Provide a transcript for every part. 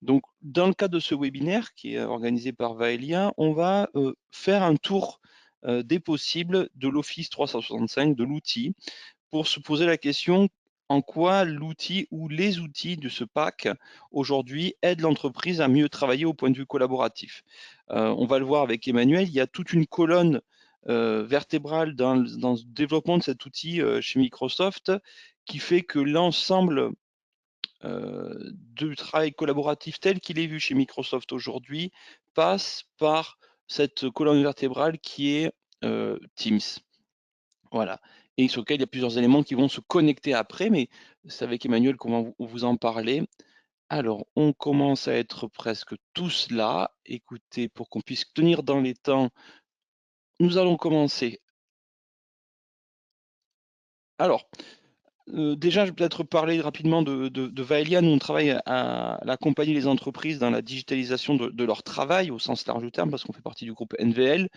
Donc, dans le cadre de ce webinaire qui est organisé par Vaelia, on va faire un tour des possibles de l'Office 365, de l'outil, pour se poser la question en quoi l'outil ou les outils de ce pack aujourd'hui aident l'entreprise à mieux travailler au point de vue collaboratif. On va le voir avec Emmanuel, il y a toute une colonne vertébrale dans le développement de cet outil chez Microsoft qui fait que l'ensemble du travail collaboratif tel qu'il est vu chez Microsoft aujourd'hui passe par cette colonne vertébrale qui est Teams. Voilà, et sur lequel il y a plusieurs éléments qui vont se connecter après, mais c'est avec Emmanuel qu'on va vous en parler. Alors, on commence à être presque tous là. Écoutez, pour qu'on puisse tenir dans les temps, nous allons commencer. Alors, déjà, je vais peut-être parler rapidement de Vaelia. Nous, on travaille à accompagner les entreprises dans la digitalisation de leur travail au sens large du terme, parce qu'on fait partie du groupe NVL,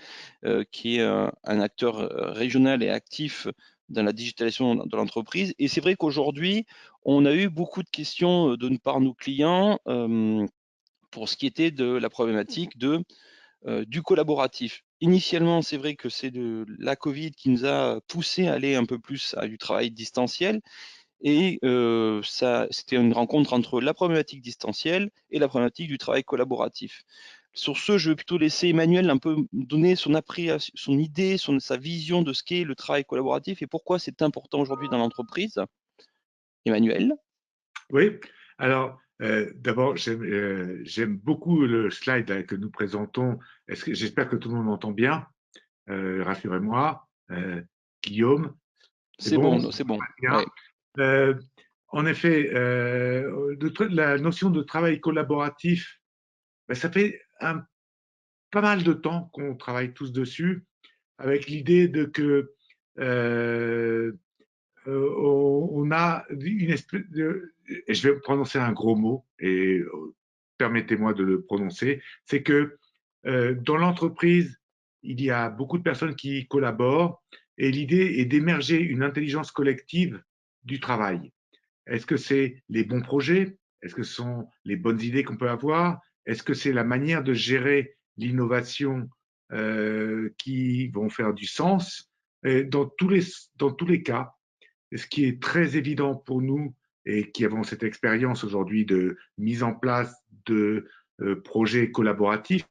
qui est un acteur régional et actif dans la digitalisation de l'entreprise. Et c'est vrai qu'aujourd'hui, on a eu beaucoup de questions de part de nos clients pour ce qui était de la problématique du collaboratif. Initialement, c'est vrai que c'est de la Covid qui nous a poussé à aller un peu plus à du travail distanciel. Et c'était une rencontre entre la problématique distancielle et la problématique du travail collaboratif. Sur ce, je vais plutôt laisser Emmanuel un peu donner son idée, sa vision de ce qu'est le travail collaboratif et pourquoi c'est important aujourd'hui dans l'entreprise. Emmanuel? Oui, alors d'abord, j'aime beaucoup le slide là, que nous présentons. J'espère que tout le monde m'entend bien. Rassurez-moi. Guillaume, c'est C'est bon, bon, ça c'est bon. va bien. Ouais. Euh, En effet, la notion de travail collaboratif, ben, ça fait pas mal de temps qu'on travaille tous dessus, avec l'idée de que euh, on a une espèce de, et je vais prononcer un gros mot, et permettez-moi de le prononcer, c'est que dans l'entreprise, il y a beaucoup de personnes qui collaborent, et l'idée est d'émerger une intelligence collective du travail. Est-ce que c'est les bons projets? Est-ce que ce sont les bonnes idées qu'on peut avoir? Est-ce que c'est la manière de gérer l'innovation qui vont faire du sens? Et dans tous les cas, ce qui est très évident pour nous et qui avons cette expérience aujourd'hui de mise en place de projets collaboratifs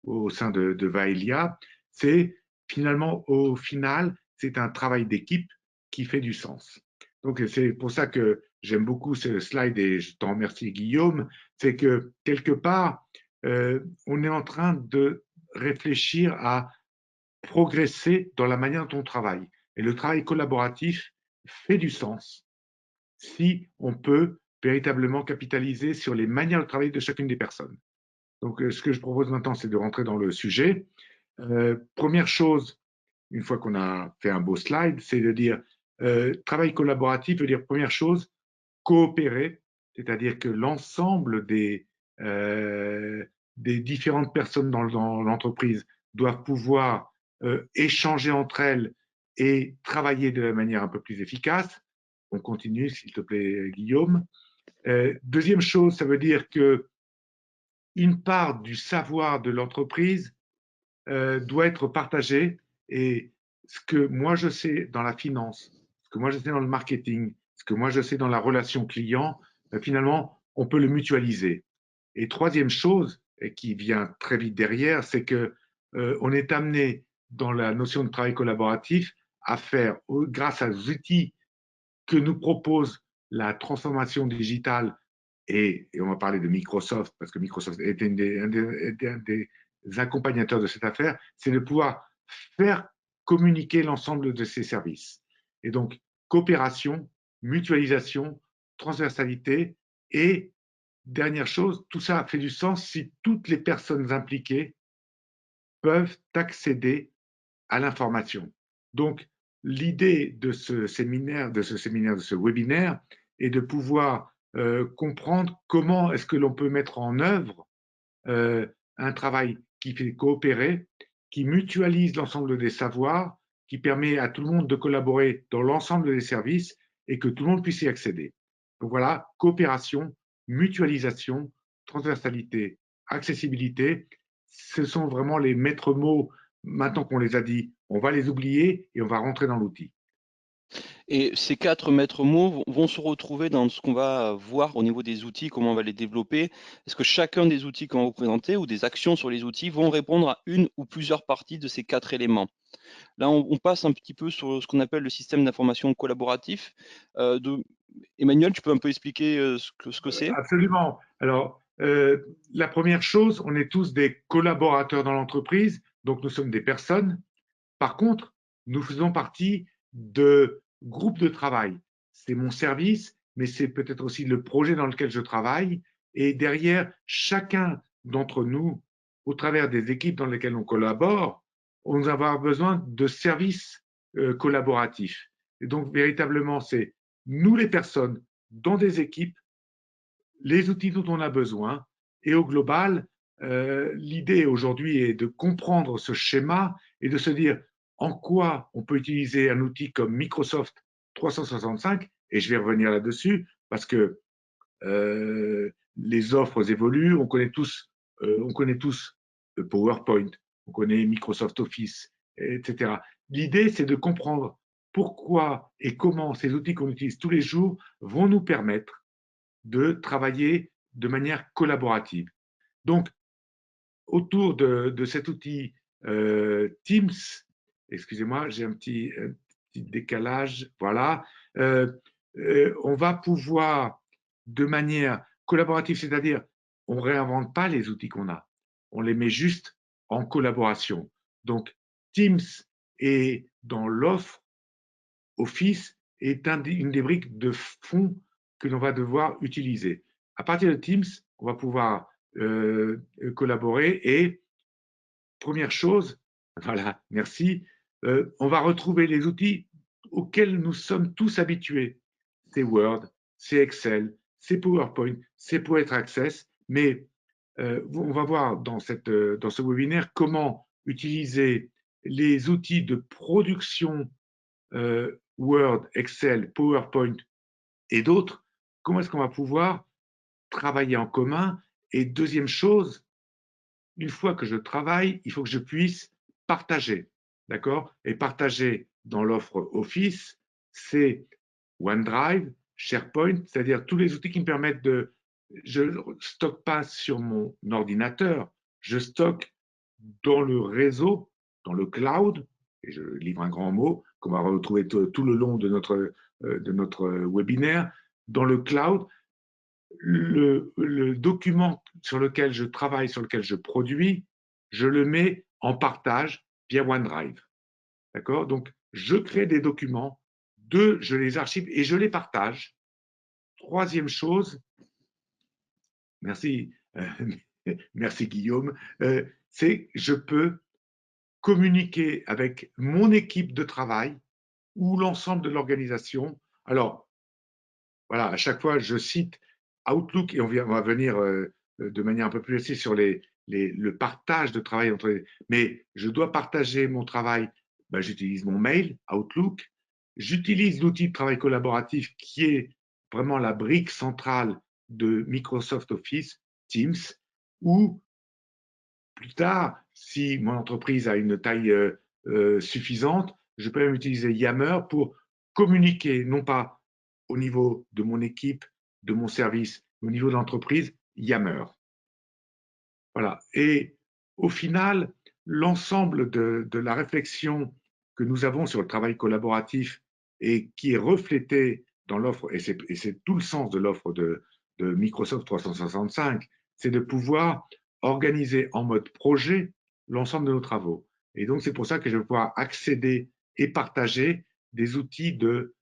au sein de Vaelia, c'est finalement, au final, c'est un travail d'équipe qui fait du sens. Donc, c'est pour ça que j'aime beaucoup ce slide et je t'en remercie, Guillaume. C'est que quelque part, on est en train de réfléchir à progresser dans la manière dont on travaille. Et le travail collaboratif fait du sens si on peut véritablement capitaliser sur les manières de travailler de chacune des personnes. Donc, ce que je propose maintenant, c'est de rentrer dans le sujet. Première chose, une fois qu'on a fait un beau slide, c'est de dire travail collaboratif veut dire première chose, coopérer, c'est-à-dire que l'ensemble des différentes personnes dans l'entreprise doivent pouvoir échanger entre elles et travailler de la manière un peu plus efficace. On continue, s'il te plaît, Guillaume. Deuxième chose, ça veut dire que une part du savoir de l'entreprise doit être partagée et ce que moi je sais dans la finance, ce que moi je sais dans le marketing, ce que moi je sais dans la relation client, finalement, on peut le mutualiser. Et troisième chose, et qui vient très vite derrière, c'est que on est amené dans la notion de travail collaboratif à faire, grâce aux outils que nous propose la transformation digitale, et on va parler de Microsoft, parce que Microsoft est un des accompagnateurs de cette affaire, c'est de pouvoir faire communiquer l'ensemble de ces services. Et donc, coopération, mutualisation, transversalité, et dernière chose, tout ça fait du sens si toutes les personnes impliquées peuvent accéder à l'information. Donc, l'idée de ce webinaire, est de pouvoir comprendre comment est-ce que l'on peut mettre en œuvre un travail qui fait coopérer, qui mutualise l'ensemble des savoirs, qui permet à tout le monde de collaborer dans l'ensemble des services et que tout le monde puisse y accéder. Donc voilà, coopération, mutualisation, transversalité, accessibilité, ce sont vraiment les maîtres mots. Maintenant qu'on les a dit, on va les oublier et on va rentrer dans l'outil. Et ces 4 maîtres mots vont se retrouver dans ce qu'on va voir au niveau des outils, comment on va les développer. Est-ce que chacun des outils qu'on va vous présenter ou des actions sur les outils vont répondre à une ou plusieurs parties de ces 4 éléments? Là, on passe un petit peu sur ce qu'on appelle le système d'information collaboratif. Emmanuel, tu peux un peu expliquer ce que c'est? Absolument. Alors, la première chose, on est tous des collaborateurs dans l'entreprise, donc nous sommes des personnes. Par contre, nous faisons partie de groupes de travail. C'est mon service, mais c'est peut-être aussi le projet dans lequel je travaille. Et derrière, chacun d'entre nous, au travers des équipes dans lesquelles on collabore, on va avoir besoin de services collaboratifs. Et donc, véritablement, c'est nous les personnes dans des équipes, les outils dont on a besoin. Et au global, l'idée aujourd'hui est de comprendre ce schéma et de se dire en quoi on peut utiliser un outil comme Microsoft 365, et je vais revenir là-dessus, parce que les offres évoluent, on connaît tous PowerPoint, on connaît Microsoft Office, etc. L'idée, c'est de comprendre pourquoi et comment ces outils qu'on utilise tous les jours vont nous permettre de travailler de manière collaborative. Donc, autour de cet outil Teams, excusez-moi, j'ai un petit décalage, voilà, on va pouvoir de manière collaborative, c'est-à-dire on ne réinvente pas les outils qu'on a, on les met juste en collaboration. Donc, Teams est dans l'offre Office est une des briques de fond que l'on va devoir utiliser. À partir de Teams, on va pouvoir collaborer et première chose, voilà, merci, on va retrouver les outils auxquels nous sommes tous habitués. C'est Word, c'est Excel, c'est PowerPoint, c'est Power Access, mais on va voir dans ce webinaire comment utiliser les outils de production Word, Excel, PowerPoint et d'autres, comment est-ce qu'on va pouvoir travailler en commun? Et deuxième chose, une fois que je travaille, il faut que je puisse partager, d'accord? Et partager dans l'offre Office, c'est OneDrive, SharePoint, c'est-à-dire tous les outils qui me permettent de... Je ne stocke pas sur mon ordinateur, je stocke dans le réseau, dans le cloud, et je livre un grand mot qu'on va retrouver tout le long de notre webinaire, dans le cloud, le document sur lequel je travaille, sur lequel je produis, je le mets en partage via OneDrive. D'accord? Donc, je crée des documents, deux, je les archive et je les partage. Troisième chose, merci, merci Guillaume, c'est je peux communiquer avec mon équipe de travail ou l'ensemble de l'organisation. Alors, voilà, à chaque fois, je cite Outlook et on va venir de manière un peu plus précise sur le partage de travail entre les... Mais je dois partager mon travail, ben, j'utilise mon mail, Outlook, j'utilise l'outil de travail collaboratif qui est vraiment la brique centrale de Microsoft Office, Teams, ou plus tard, si mon entreprise a une taille suffisante, je peux même utiliser Yammer pour communiquer, non pas au niveau de mon équipe, de mon service, mais au niveau de l'entreprise, Yammer. Voilà. Et au final, l'ensemble de la réflexion que nous avons sur le travail collaboratif et qui est reflété dans l'offre, et c'est tout le sens de l'offre de Microsoft 365, c'est de pouvoir organiser en mode projet l'ensemble de nos travaux. Et donc, c'est pour ça que je vais pouvoir accéder et partager des outils de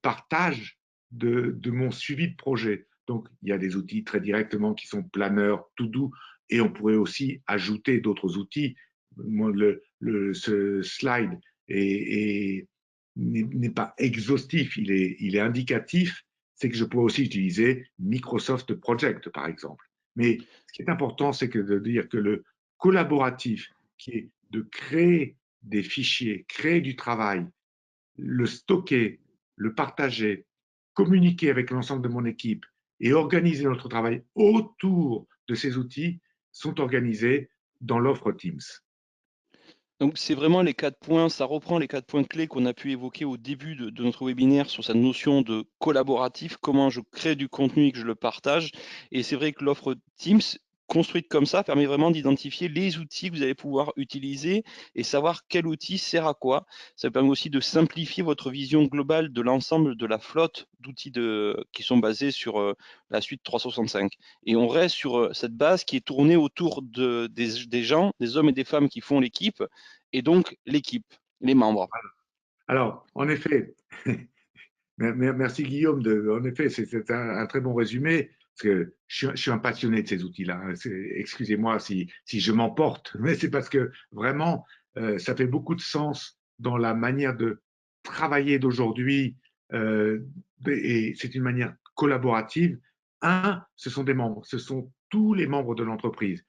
partage de mon suivi de projet. Donc, il y a des outils très directement qui sont Planner, To-Do, et on pourrait aussi ajouter d'autres outils. Ce slide n'est pas exhaustif, il est indicatif. C'est que je pourrais aussi utiliser Microsoft Project, par exemple. Mais ce qui est important, c'est de dire que le collaboratif, qui est de créer des fichiers, créer du travail, le stocker, le partager, communiquer avec l'ensemble de mon équipe et organiser notre travail autour de ces outils sont organisés dans l'offre Teams. Donc, c'est vraiment les 4 points, ça reprend les 4 points clés qu'on a pu évoquer au début de notre webinaire sur cette notion de collaboratif, comment je crée du contenu et que je le partage. Et c'est vrai que l'offre Teams, construite comme ça, permet vraiment d'identifier les outils que vous allez pouvoir utiliser et savoir quel outil sert à quoi. Ça permet aussi de simplifier votre vision globale de l'ensemble de la flotte d'outils qui sont basés sur la suite 365. Et on reste sur cette base qui est tournée autour des gens, des hommes et des femmes qui font l'équipe, et donc l'équipe, les membres. Alors, en effet, merci Guillaume. En effet, c'est un très bon résumé. Parce que je suis un passionné de ces outils-là. Excusez-moi si je m'emporte, mais c'est parce que vraiment, ça fait beaucoup de sens dans la manière de travailler d'aujourd'hui. Et c'est une manière collaborative. Ce sont des membres, ce sont tous les membres de l'entreprise.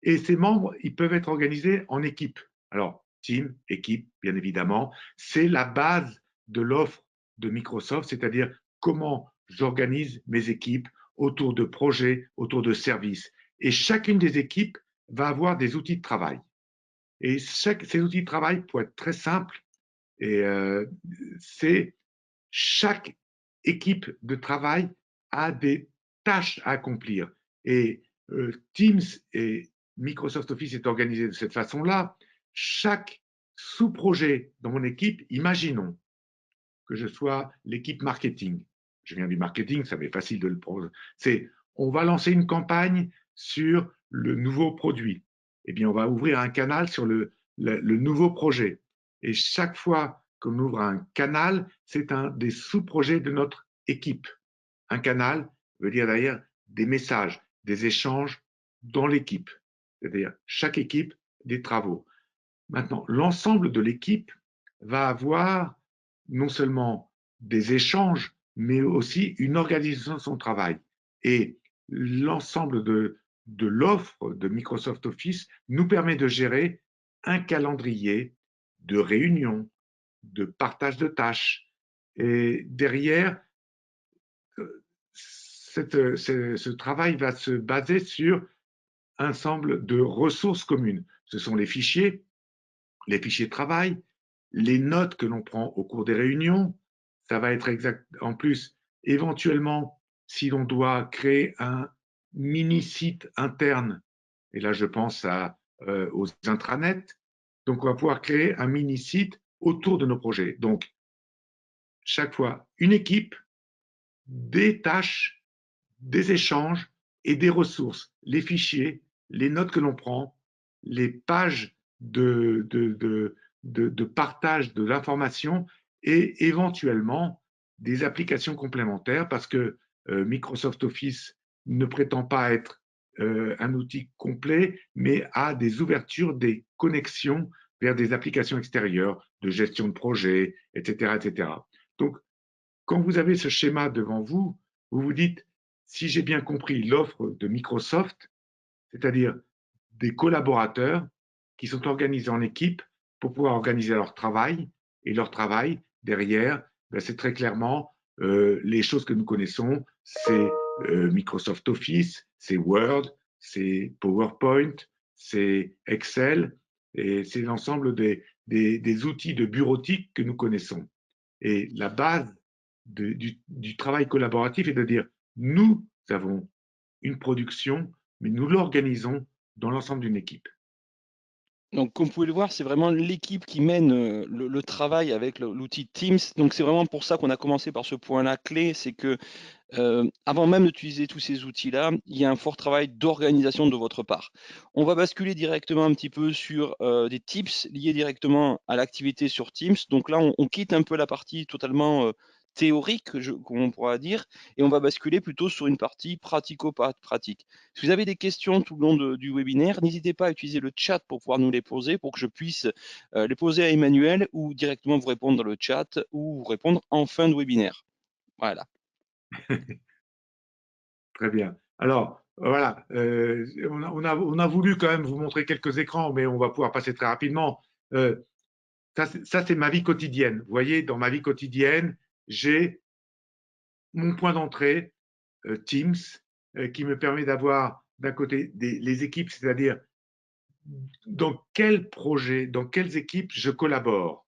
Et ces membres, ils peuvent être organisés en équipe. Alors, team, équipe, bien évidemment, c'est la base de l'offre de Microsoft, c'est-à-dire comment j'organise mes équipes autour de projets, autour de services. Et chacune des équipes va avoir des outils de travail. Et ces outils de travail, pour être très simple, et c'est chaque équipe de travail a des tâches à accomplir. Et Teams et Microsoft Office est organisé de cette façon-là. Chaque sous-projet dans mon équipe, imaginons que je sois l'équipe marketing. Je viens du marketing, ça m'est facile de le prendre. C'est, on va lancer une campagne sur le nouveau produit. Eh bien, on va ouvrir un canal sur le nouveau projet. Et chaque fois qu'on ouvre un canal, c'est un des sous-projets de notre équipe. Un canal veut dire d'ailleurs des messages, des échanges dans l'équipe. C'est-à-dire chaque équipe des travaux. Maintenant, l'ensemble de l'équipe va avoir non seulement des échanges, mais aussi une organisation de son travail. Et l'ensemble de l'offre de Microsoft Office nous permet de gérer un calendrier de réunions, de partage de tâches. Et derrière, ce travail va se baser sur un ensemble de ressources communes. Ce sont les fichiers de travail, les notes que l'on prend au cours des réunions. Ça va être exact. En plus, éventuellement, si l'on doit créer un mini-site interne, et là je pense aux intranets, donc on va pouvoir créer un mini-site autour de nos projets. Donc, chaque fois, une équipe, des tâches, des échanges et des ressources, les fichiers, les notes que l'on prend, les pages de partage de l'information et éventuellement des applications complémentaires parce que Microsoft Office ne prétend pas être un outil complet, mais a des ouvertures, des connexions vers des applications extérieures de gestion de projet, etc., etc. Donc, quand vous avez ce schéma devant vous, vous vous dites, si j'ai bien compris l'offre de Microsoft, c'est-à-dire des collaborateurs qui sont organisés en équipe pour pouvoir organiser leur travail, et leur travail, derrière, ben, c'est très clairement les choses que nous connaissons, c'est Microsoft Office, c'est Word, c'est PowerPoint, c'est Excel, et c'est l'ensemble des outils de bureautique que nous connaissons. Et la base du travail collaboratif est de dire, nous avons une production, mais nous l'organisons dans l'ensemble d'une équipe. Donc, comme vous pouvez le voir, c'est vraiment l'équipe qui mène le travail avec l'outil Teams. Donc, c'est vraiment pour ça qu'on a commencé par ce point-là clé, c'est que avant même d'utiliser tous ces outils-là, il y a un fort travail d'organisation de votre part. On va basculer directement un petit peu sur des tips liés directement à l'activité sur Teams. Donc là, on quitte un peu la partie totalement théorique, comme on pourra dire, et on va basculer plutôt sur une partie pratico-pratique. Si vous avez des questions tout le long du webinaire, n'hésitez pas à utiliser le chat pour pouvoir nous les poser, pour que je puisse les poser à Emmanuel ou directement vous répondre dans le chat ou vous répondre en fin de webinaire. Voilà. Très bien. Alors, voilà, on a voulu quand même vous montrer quelques écrans, mais on va pouvoir passer très rapidement. Ça, c'est ma vie quotidienne. Vous voyez, dans ma vie quotidienne, j'ai mon point d'entrée, Teams, qui me permet d'avoir d'un côté les équipes, c'est-à-dire dans quel projet, dans quelles équipes je collabore.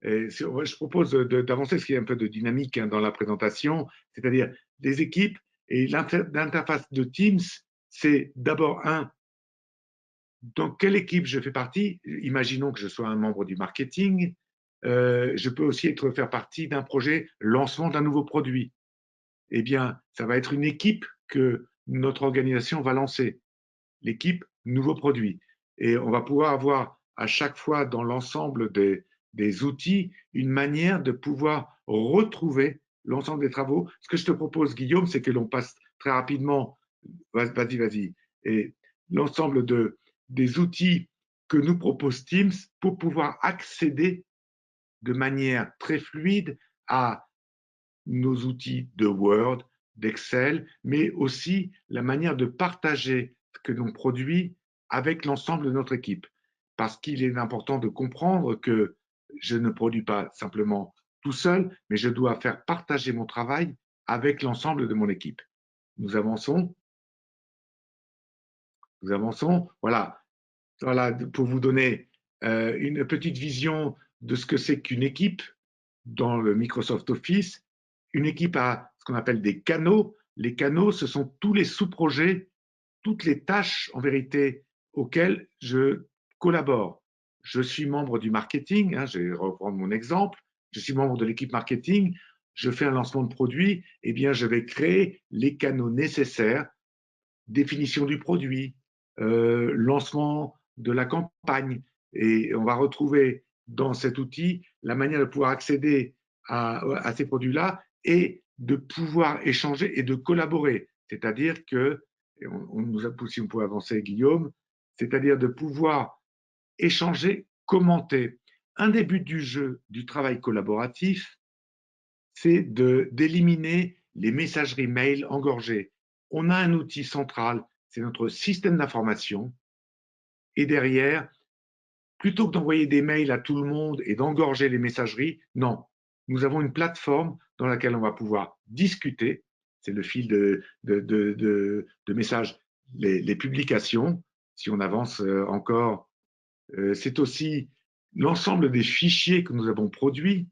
Et je propose d'avancer, ce qui est un peu de dynamique dans la présentation, c'est-à-dire les équipes et l'interface de Teams, c'est d'abord dans quelle équipe je fais partie. Imaginons que je sois un membre du marketing. Je peux aussi faire partie d'un projet lancement d'un nouveau produit. Eh bien, ça va être une équipe que notre organisation va lancer, l'équipe nouveau produit. Et on va pouvoir avoir à chaque fois dans l'ensemble des outils une manière de pouvoir retrouver l'ensemble des travaux. Ce que je te propose, Guillaume, c'est que l'on passe très rapidement, vas-y, et l'ensemble des outils que nous propose Teams pour pouvoir accéder de manière très fluide à nos outils de Word, d'Excel, mais aussi la manière de partager ce que l'on produit avec l'ensemble de notre équipe. Parce qu'il est important de comprendre que je ne produis pas simplement tout seul, mais je dois faire partager mon travail avec l'ensemble de mon équipe. Nous avançons, nous avançons. Voilà, voilà pour vous donner une petite vision de ce que c'est qu'une équipe dans le Microsoft Office. Une équipe a ce qu'on appelle des canaux. Les canaux, ce sont tous les sous-projets, toutes les tâches en vérité auxquelles je collabore. Je suis membre du marketing, je vais reprendre mon exemple, je suis membre de l'équipe marketing, je fais un lancement de produit, eh bien je vais créer les canaux nécessaires, définition du produit, lancement de la campagne, et on va retrouver dans cet outil la manière de pouvoir accéder à ces produits-là et de pouvoir échanger et de collaborer. C'est-à-dire que, on nous a poussé, on peut avancer, Guillaume, c'est-à-dire de pouvoir échanger, commenter. Un des buts du jeu, du travail collaboratif, c'est d'éliminer les messageries mail engorgées. On a un outil central, c'est notre système d'information, et derrière, plutôt que d'envoyer des mails à tout le monde et d'engorger les messageries, non, nous avons une plateforme dans laquelle on va pouvoir discuter, c'est le fil de messages, les publications, si on avance encore, c'est aussi l'ensemble des fichiers que nous avons produits,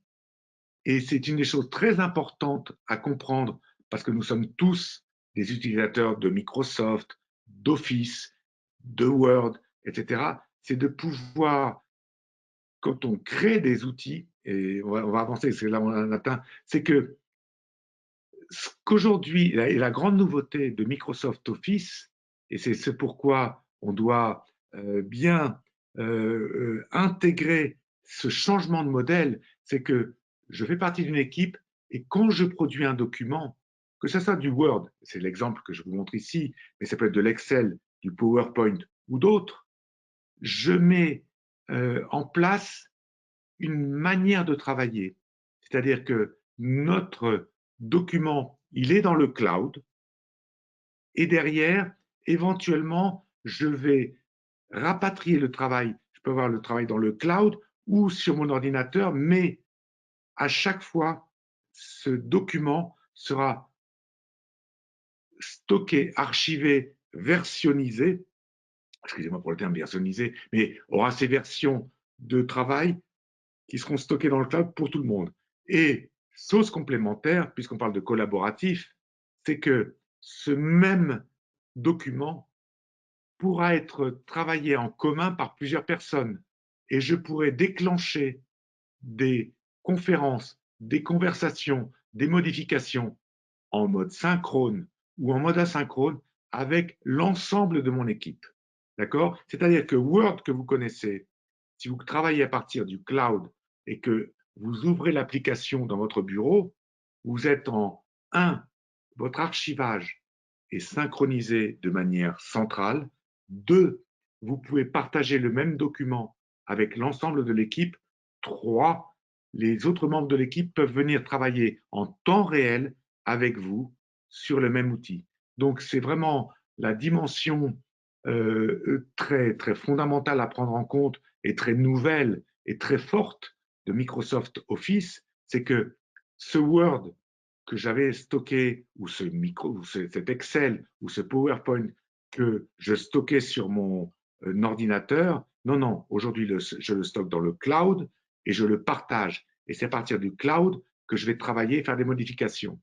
et c'est une des choses très importantes à comprendre parce que nous sommes tous des utilisateurs de Microsoft, d'Office, de Word, etc. C'est de pouvoir, quand on crée des outils, et on va avancer, c'est là où on en atteint, c'est que ce qu'aujourd'hui, et la grande nouveauté de Microsoft Office, et c'est ce pourquoi on doit bien intégrer ce changement de modèle, c'est que je fais partie d'une équipe et quand je produis un document, que ce soit du Word, c'est l'exemple que je vous montre ici, mais ça peut être de l'Excel, du PowerPoint ou d'autres, je mets en place une manière de travailler. C'est-à-dire que notre document, il est dans le cloud et derrière, éventuellement, je vais rapatrier le travail. Je peux avoir le travail dans le cloud ou sur mon ordinateur, mais à chaque fois, ce document sera stocké, archivé, versionnisé, excusez-moi pour le terme versionnisé, mais aura ces versions de travail qui seront stockées dans le cloud pour tout le monde. Et chose complémentaire, puisqu'on parle de collaboratif, c'est que ce même document pourra être travaillé en commun par plusieurs personnes. Et je pourrai déclencher des conférences, des conversations, des modifications en mode synchrone ou en mode asynchrone avec l'ensemble de mon équipe. D'accord? C'est-à-dire que Word que vous connaissez, si vous travaillez à partir du cloud et que vous ouvrez l'application dans votre bureau, vous êtes en un, votre archivage est synchronisé de manière centrale. Deux, vous pouvez partager le même document avec l'ensemble de l'équipe. Trois, les autres membres de l'équipe peuvent venir travailler en temps réel avec vous sur le même outil. Donc, c'est vraiment la dimension très, très fondamentale à prendre en compte et très nouvelle et très forte de Microsoft Office, c'est que ce Word que j'avais stocké, ou cet Excel, ou ce PowerPoint que je stockais sur mon ordinateur, non, non, aujourd'hui je le stocke dans le cloud et je le partage. Et c'est à partir du cloud que je vais travailler et faire des modifications.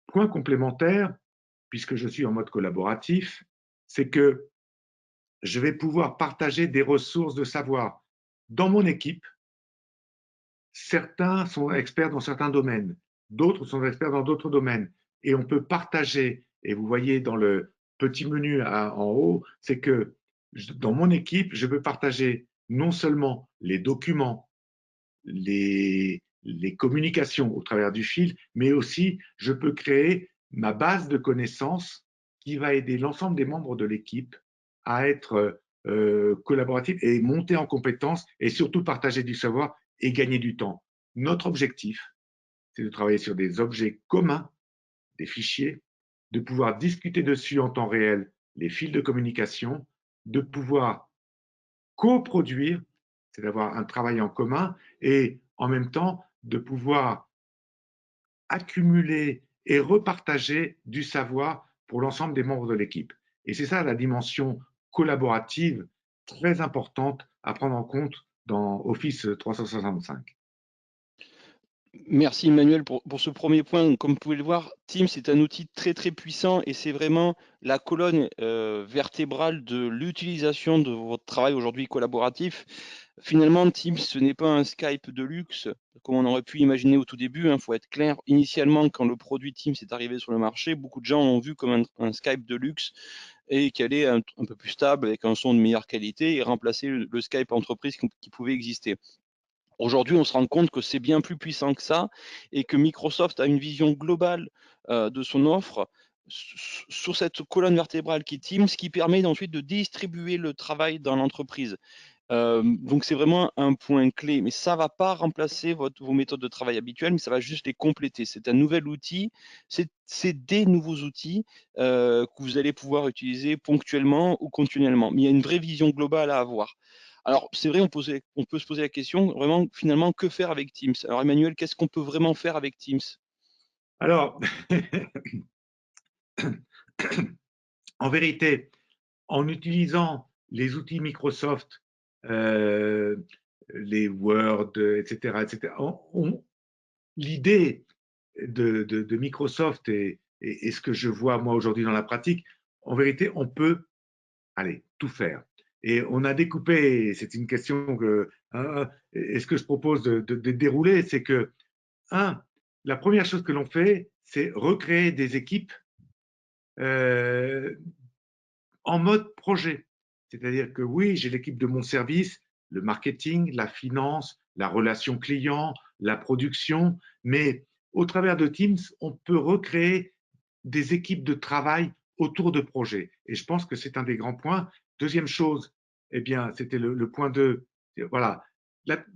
Point complémentaire, puisque je suis en mode collaboratif, c'est que je vais pouvoir partager des ressources de savoir. Dans mon équipe, certains sont experts dans certains domaines, d'autres sont experts dans d'autres domaines. Et on peut partager, et vous voyez dans le petit menu en haut, c'est que dans mon équipe, je peux partager non seulement les documents, les communications au travers du fil, mais aussi je peux créer ma base de connaissances qui va aider l'ensemble des membres de l'équipe à être collaboratifs et monter en compétences et surtout partager du savoir et gagner du temps. Notre objectif, c'est de travailler sur des objets communs, des fichiers, de pouvoir discuter dessus en temps réel les fils de communication, de pouvoir coproduire, c'est d'avoir un travail en commun et en même temps de pouvoir accumuler et repartager du savoir pour l'ensemble des membres de l'équipe. Et c'est ça la dimension collaborative très importante à prendre en compte dans Office 365. Merci Emmanuel pour ce premier point. Comme vous pouvez le voir, Teams est un outil très très puissant et c'est vraiment la colonne vertébrale de l'utilisation de votre travail aujourd'hui collaboratif. Finalement, Teams, ce n'est pas un Skype de luxe, comme on aurait pu imaginer au tout début. Il faut être clair. Initialement, quand le produit Teams est arrivé sur le marché, beaucoup de gens l'ont vu comme un Skype de luxe et qu'elle est un peu plus stable avec un son de meilleure qualité et remplacer le Skype entreprise qui pouvait exister. Aujourd'hui, on se rend compte que c'est bien plus puissant que ça et que Microsoft a une vision globale de son offre sur cette colonne vertébrale qui est Teams, qui permet ensuite de distribuer le travail dans l'entreprise. Donc c'est vraiment un point clé, mais ça ne va pas remplacer vos méthodes de travail habituelles, mais ça va juste les compléter. C'est un nouvel outil, c'est des nouveaux outils que vous allez pouvoir utiliser ponctuellement ou continuellement. Mais il y a une vraie vision globale à avoir. Alors c'est vrai, on peut se poser la question, vraiment, finalement, que faire avec Teams? Alors Emmanuel, qu'est-ce qu'on peut vraiment faire avec Teams? Alors, en vérité, en utilisant les outils Microsoft, euh, les Word, etc., etc., l'idée de Microsoft et ce que je vois moi aujourd'hui dans la pratique, en vérité, on peut tout faire. Et on a découpé, c'est une question que, est ce que je propose de dérouler, c'est que, la première chose que l'on fait, c'est recréer des équipes euh, en mode projet. C'est-à-dire que oui, j'ai l'équipe de mon service, le marketing, la finance, la relation client, la production, mais au travers de Teams, on peut recréer des équipes de travail autour de projets. Et je pense que c'est un des grands points. Deuxième chose, eh bien, c'était le point 2. Voilà.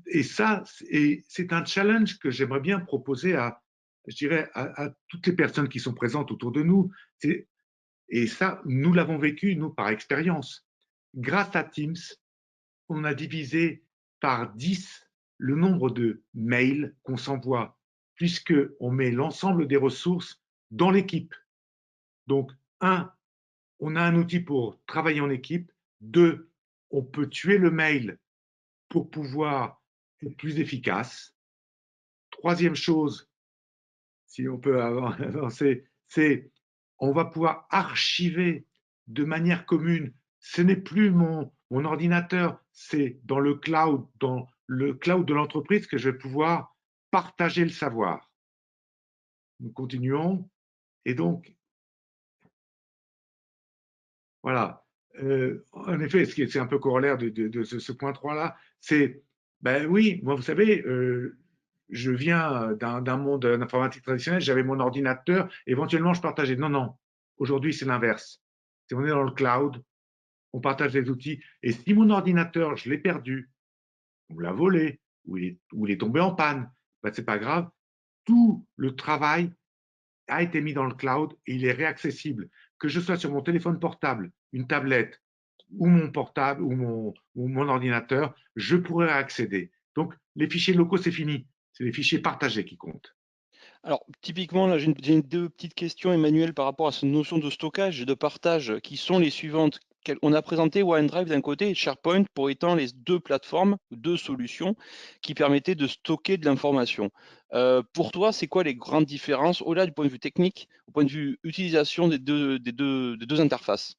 Et ça, c'est un challenge que j'aimerais bien proposer je dirais, à toutes les personnes qui sont présentes autour de nous. Et ça, nous l'avons vécu, nous, par expérience. Grâce à Teams, on a divisé par 10 le nombre de mails qu'on s'envoie, puisqu'on met l'ensemble des ressources dans l'équipe. Donc, on a un outil pour travailler en équipe. 2, on peut tuer le mail pour pouvoir être plus efficace. Troisième chose, si on peut avancer, c'est on va pouvoir archiver de manière commune. Ce n'est plus mon ordinateur, c'est dans le cloud de l'entreprise que je vais pouvoir partager le savoir. Nous continuons. Et donc, voilà. En effet, c'est un peu corollaire de ce point 3-là, c'est, ben oui, moi, vous savez, je viens d'un monde informatique traditionnel, j'avais mon ordinateur, éventuellement je partageais. Non, non, aujourd'hui c'est l'inverse. Si on est dans le cloud, on partage les outils, et si mon ordinateur, je l'ai perdu, on me l'a volé, ou il est tombé en panne, ben, c'est pas grave, tout le travail a été mis dans le cloud et il est réaccessible. Que je sois sur mon téléphone portable, une tablette ou mon portable ou mon ordinateur, je pourrai accéder. Donc, les fichiers locaux, c'est fini. C'est les fichiers partagés qui comptent. Alors, typiquement, là, j'ai deux petites questions, Emmanuel, par rapport à cette notion de stockage et de partage, qui sont les suivantes. On a présenté OneDrive d'un côté et SharePoint pour étant les deux plateformes, deux solutions qui permettaient de stocker de l'information. Pour toi, c'est quoi les grandes différences, au-delà du point de vue technique, au point de vue utilisation des deux interfaces?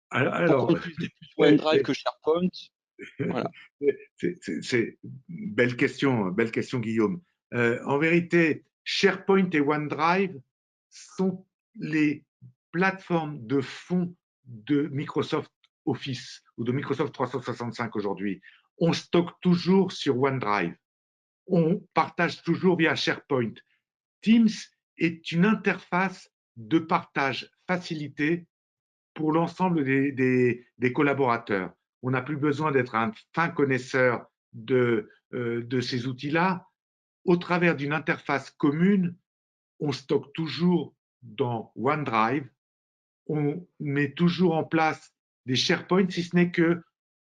Pourquoi on Alors, utilise plus ouais, OneDrive que SharePoint? Voilà. c'est une belle question, Guillaume. En vérité, SharePoint et OneDrive sont les plateformes de fond de Microsoft Office ou de Microsoft 365 aujourd'hui. On stocke toujours sur OneDrive. On partage toujours via SharePoint. Teams est une interface de partage facilité pour l'ensemble des collaborateurs. On n'a plus besoin d'être un fin connaisseur de ces outils-là. Au travers d'une interface commune, on stocke toujours dans OneDrive, on met toujours en place des SharePoint, si ce n'est que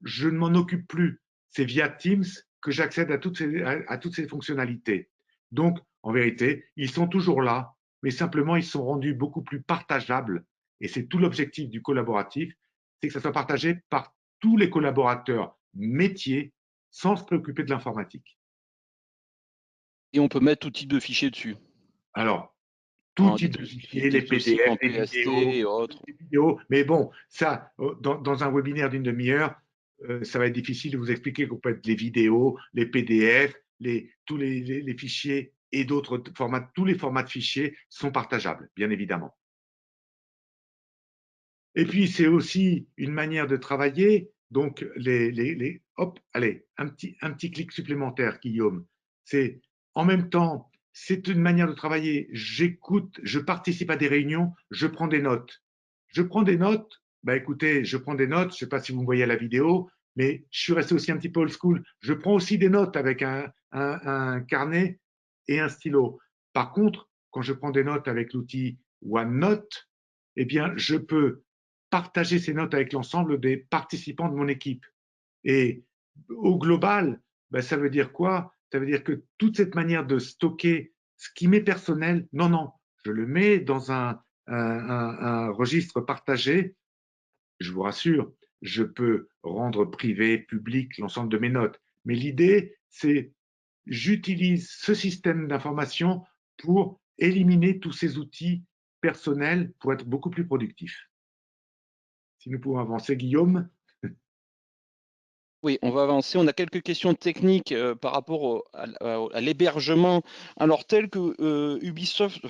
je ne m'en occupe plus. C'est via Teams que j'accède à toutes ces fonctionnalités. Donc, en vérité, ils sont toujours là, mais simplement, ils sont rendus beaucoup plus partageables. Et c'est tout l'objectif du collaboratif, c'est que ça soit partagé par tous les collaborateurs métiers sans se préoccuper de l'informatique. Et on peut mettre tout type de fichiers dessus, Alors, tout hein, des type de trucs fichiers, les classiques PDF, en PST et autres. les vidéos, mais bon, ça, dans un webinaire d'une demi-heure, ça va être difficile de vous expliquer qu'on peut être les vidéos, les PDF, tous les fichiers et d'autres formats, tous les formats de fichiers sont partageables, bien évidemment. Et puis, c'est aussi une manière de travailler. Donc, hop, allez, un petit clic supplémentaire, Guillaume. C'est en même temps, c'est une manière de travailler. J'écoute, je participe à des réunions, je prends des notes. Je prends des notes. Bah, écoutez, je prends des notes. Je ne sais pas si vous me voyez à la vidéo, mais je suis resté aussi un petit peu old school. Je prends aussi des notes avec un carnet et un stylo. Par contre, quand je prends des notes avec l'outil OneNote, eh bien, je peux partager ces notes avec l'ensemble des participants de mon équipe. Et au global, ben, ça veut dire quoi? Ça veut dire que toute cette manière de stocker ce qui m'est personnel, non, non, je le mets dans un registre partagé. Je vous rassure, je peux rendre privé, public l'ensemble de mes notes. Mais l'idée, c'est j'utilise ce système d'information pour éliminer tous ces outils personnels pour être beaucoup plus productif. Si nous pouvons avancer, Guillaume. Oui, on va avancer. On a quelques questions techniques par rapport à l'hébergement. Alors, tel que Ubisoft,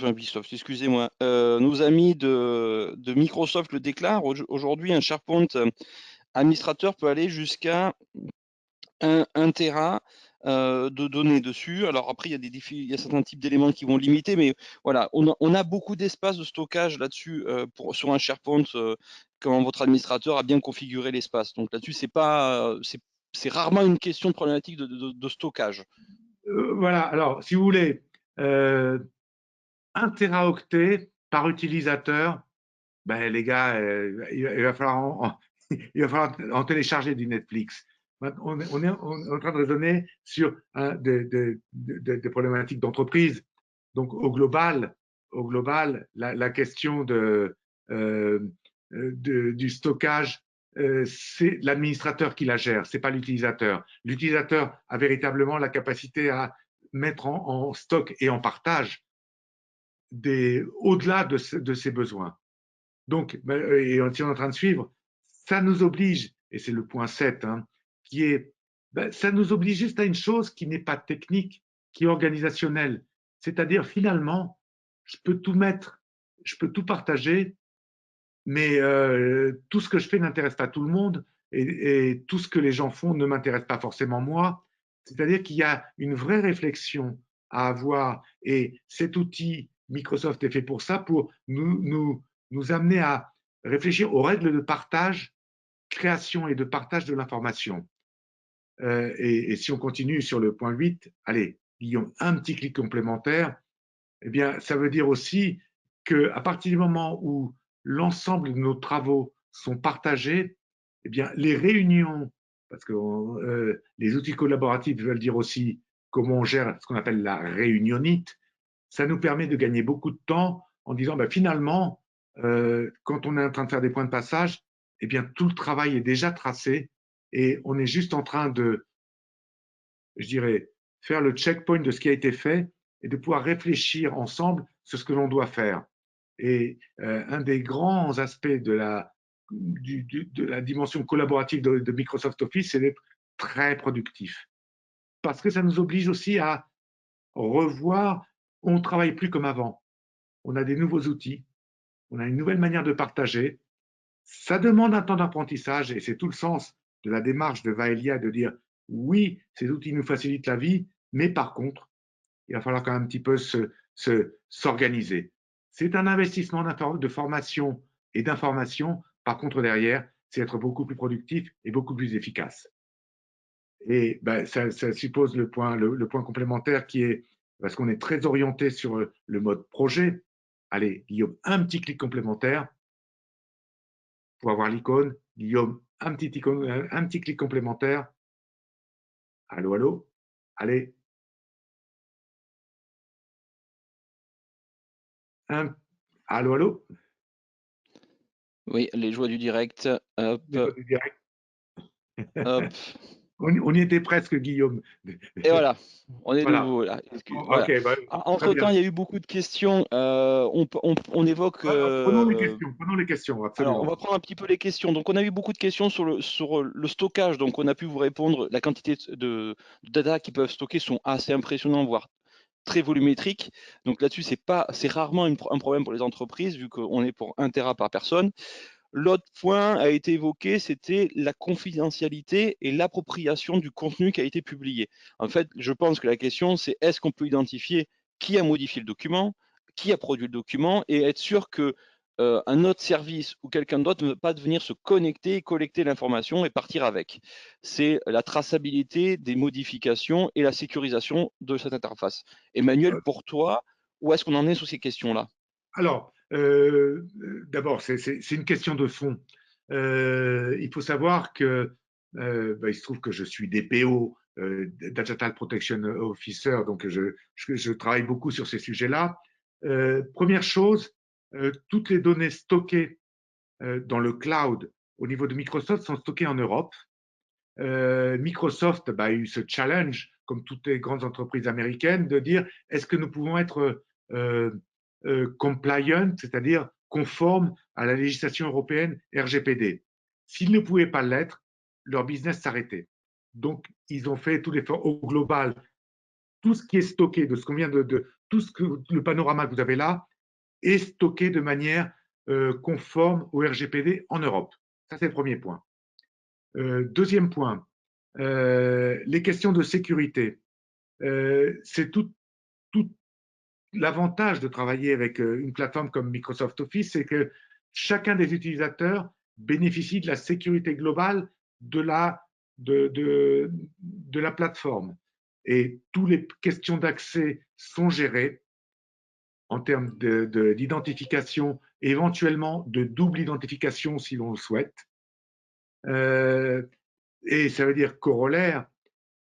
excusez-moi, nos amis de Microsoft le déclarent, aujourd'hui, un SharePoint administrateur peut aller jusqu'à 1 Tera de données dessus. Alors après, il y a certains types d'éléments qui vont limiter, mais voilà, on a beaucoup d'espace de stockage là-dessus sur un SharePoint quand votre administrateur a bien configuré l'espace. Donc là-dessus, c'est rarement une question de problématique de stockage. Voilà, alors, si vous voulez, 1 téraoctet par utilisateur, ben, les gars, il va falloir il va falloir en télécharger du Netflix. On est en train de raisonner sur des problématiques d'entreprise. Donc, au global la question euh, du stockage, c'est l'administrateur qui la gère, c'est pas l'utilisateur. L'utilisateur a véritablement la capacité à mettre en stock et en partage au-delà de ses besoins. Donc, et si on est en train de suivre, ça nous oblige, et c'est le point 7, hein, qui est, ça nous oblige juste à une chose qui n'est pas technique, qui est organisationnelle. C'est-à-dire, finalement, je peux tout mettre, je peux tout partager, mais tout ce que je fais n'intéresse pas tout le monde, et tout ce que les gens font ne m'intéresse pas forcément moi. C'est-à-dire qu'il y a une vraie réflexion à avoir, et cet outil Microsoft est fait pour ça, pour nous amener à réfléchir aux règles de partage, création et de partage de l'information. Et si on continue sur le point 8, allez, Guillaume, un petit clic complémentaire, eh bien, ça veut dire aussi qu'à partir du moment où l'ensemble de nos travaux sont partagés, eh bien, les réunions, parce que les outils collaboratifs veulent dire aussi comment on gère ce qu'on appelle la réunionnite, ça nous permet de gagner beaucoup de temps en disant ben, finalement, quand on est en train de faire des points de passage, eh bien, tout le travail est déjà tracé et on est juste en train de, je dirais, faire le checkpoint de ce qui a été fait et de pouvoir réfléchir ensemble sur ce que l'on doit faire. Et un des grands aspects de la dimension collaborative de Microsoft Office, c'est d'être très productif. Parce que ça nous oblige aussi à revoir, on ne travaille plus comme avant. On a des nouveaux outils, on a une nouvelle manière de partager. Ça demande un temps d'apprentissage et c'est tout le sens de la démarche de Vaelia de dire oui, ces outils nous facilitent la vie, mais par contre, il va falloir quand même un petit peu s'organiser. C'est un investissement de formation et d'information. Par contre, derrière, c'est être beaucoup plus productif et beaucoup plus efficace. Et ben, ça suppose le point complémentaire qui est, parce qu'on est très orienté sur le mode projet. Allez, Guillaume, un petit clic complémentaire pour avoir l'icône. Guillaume, un petit clic complémentaire. Allô, allô. Allez. Allô, allô. Oui, les joies du direct. Hop, Du direct. hop. On y était presque, Guillaume. Et voilà, on est de Voilà. nouveau là. Voilà. Ok, bah, très Entre-temps, bien. il y a eu beaucoup de questions. On évoque. Prenons les questions, Alors, on absolument. va prendre un petit peu les questions. Donc, on a eu beaucoup de questions sur le stockage. Donc, on a pu vous répondre. La quantité de data qu'ils peuvent stocker sont assez impressionnants, voire très volumétriques. Donc là-dessus, c'est rarement un problème pour les entreprises, vu qu'on est pour 1 Tera par personne. L'autre point a été évoqué, c'était la confidentialité et l'appropriation du contenu qui a été publié. En fait, je pense que la question, c'est est-ce qu'on peut identifier qui a modifié le document, qui a produit le document, et être sûr que un autre service ou quelqu'un d'autre ne veut pas venir se connecter, collecter l'information et partir avec. C'est la traçabilité des modifications et la sécurisation de cette interface. Emmanuel, pour toi, où est-ce qu'on en est sur ces questions-là? Alors, d'abord, c'est une question de fond. Il faut savoir que il se trouve que je suis DPO, Digital Protection Officer, donc je travaille beaucoup sur ces sujets-là. Première chose, toutes les données stockées dans le cloud au niveau de Microsoft sont stockées en Europe. Microsoft a eu ce challenge, comme toutes les grandes entreprises américaines, de dire est-ce que nous pouvons être compliant, c'est-à-dire conforme à la législation européenne RGPD. S'ils ne pouvaient pas l'être, leur business s'arrêtait. Donc, ils ont fait tout l'effort au global. Tout ce qui est stocké, de ce qu'on vient tout ce que le panorama que vous avez là, est stocké de manière conforme au RGPD en Europe. Ça, c'est le premier point. Deuxième point, les questions de sécurité. C'est tout l'avantage de travailler avec une plateforme comme Microsoft Office, c'est que chacun des utilisateurs bénéficie de la sécurité globale de la plateforme. Et toutes les questions d'accès sont gérées en termes d'identification, éventuellement de double identification si l'on le souhaite. Et ça veut dire corollaire,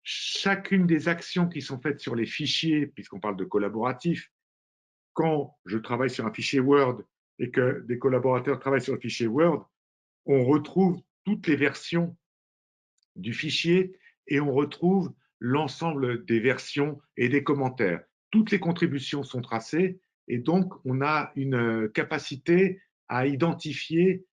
chacune des actions qui sont faites sur les fichiers, puisqu'on parle de collaboratif, quand je travaille sur un fichier Word et que des collaborateurs travaillent sur le fichier Word, on retrouve toutes les versions du fichier et on retrouve l'ensemble des versions et des commentaires. Toutes les contributions sont tracées et donc on a une capacité à identifier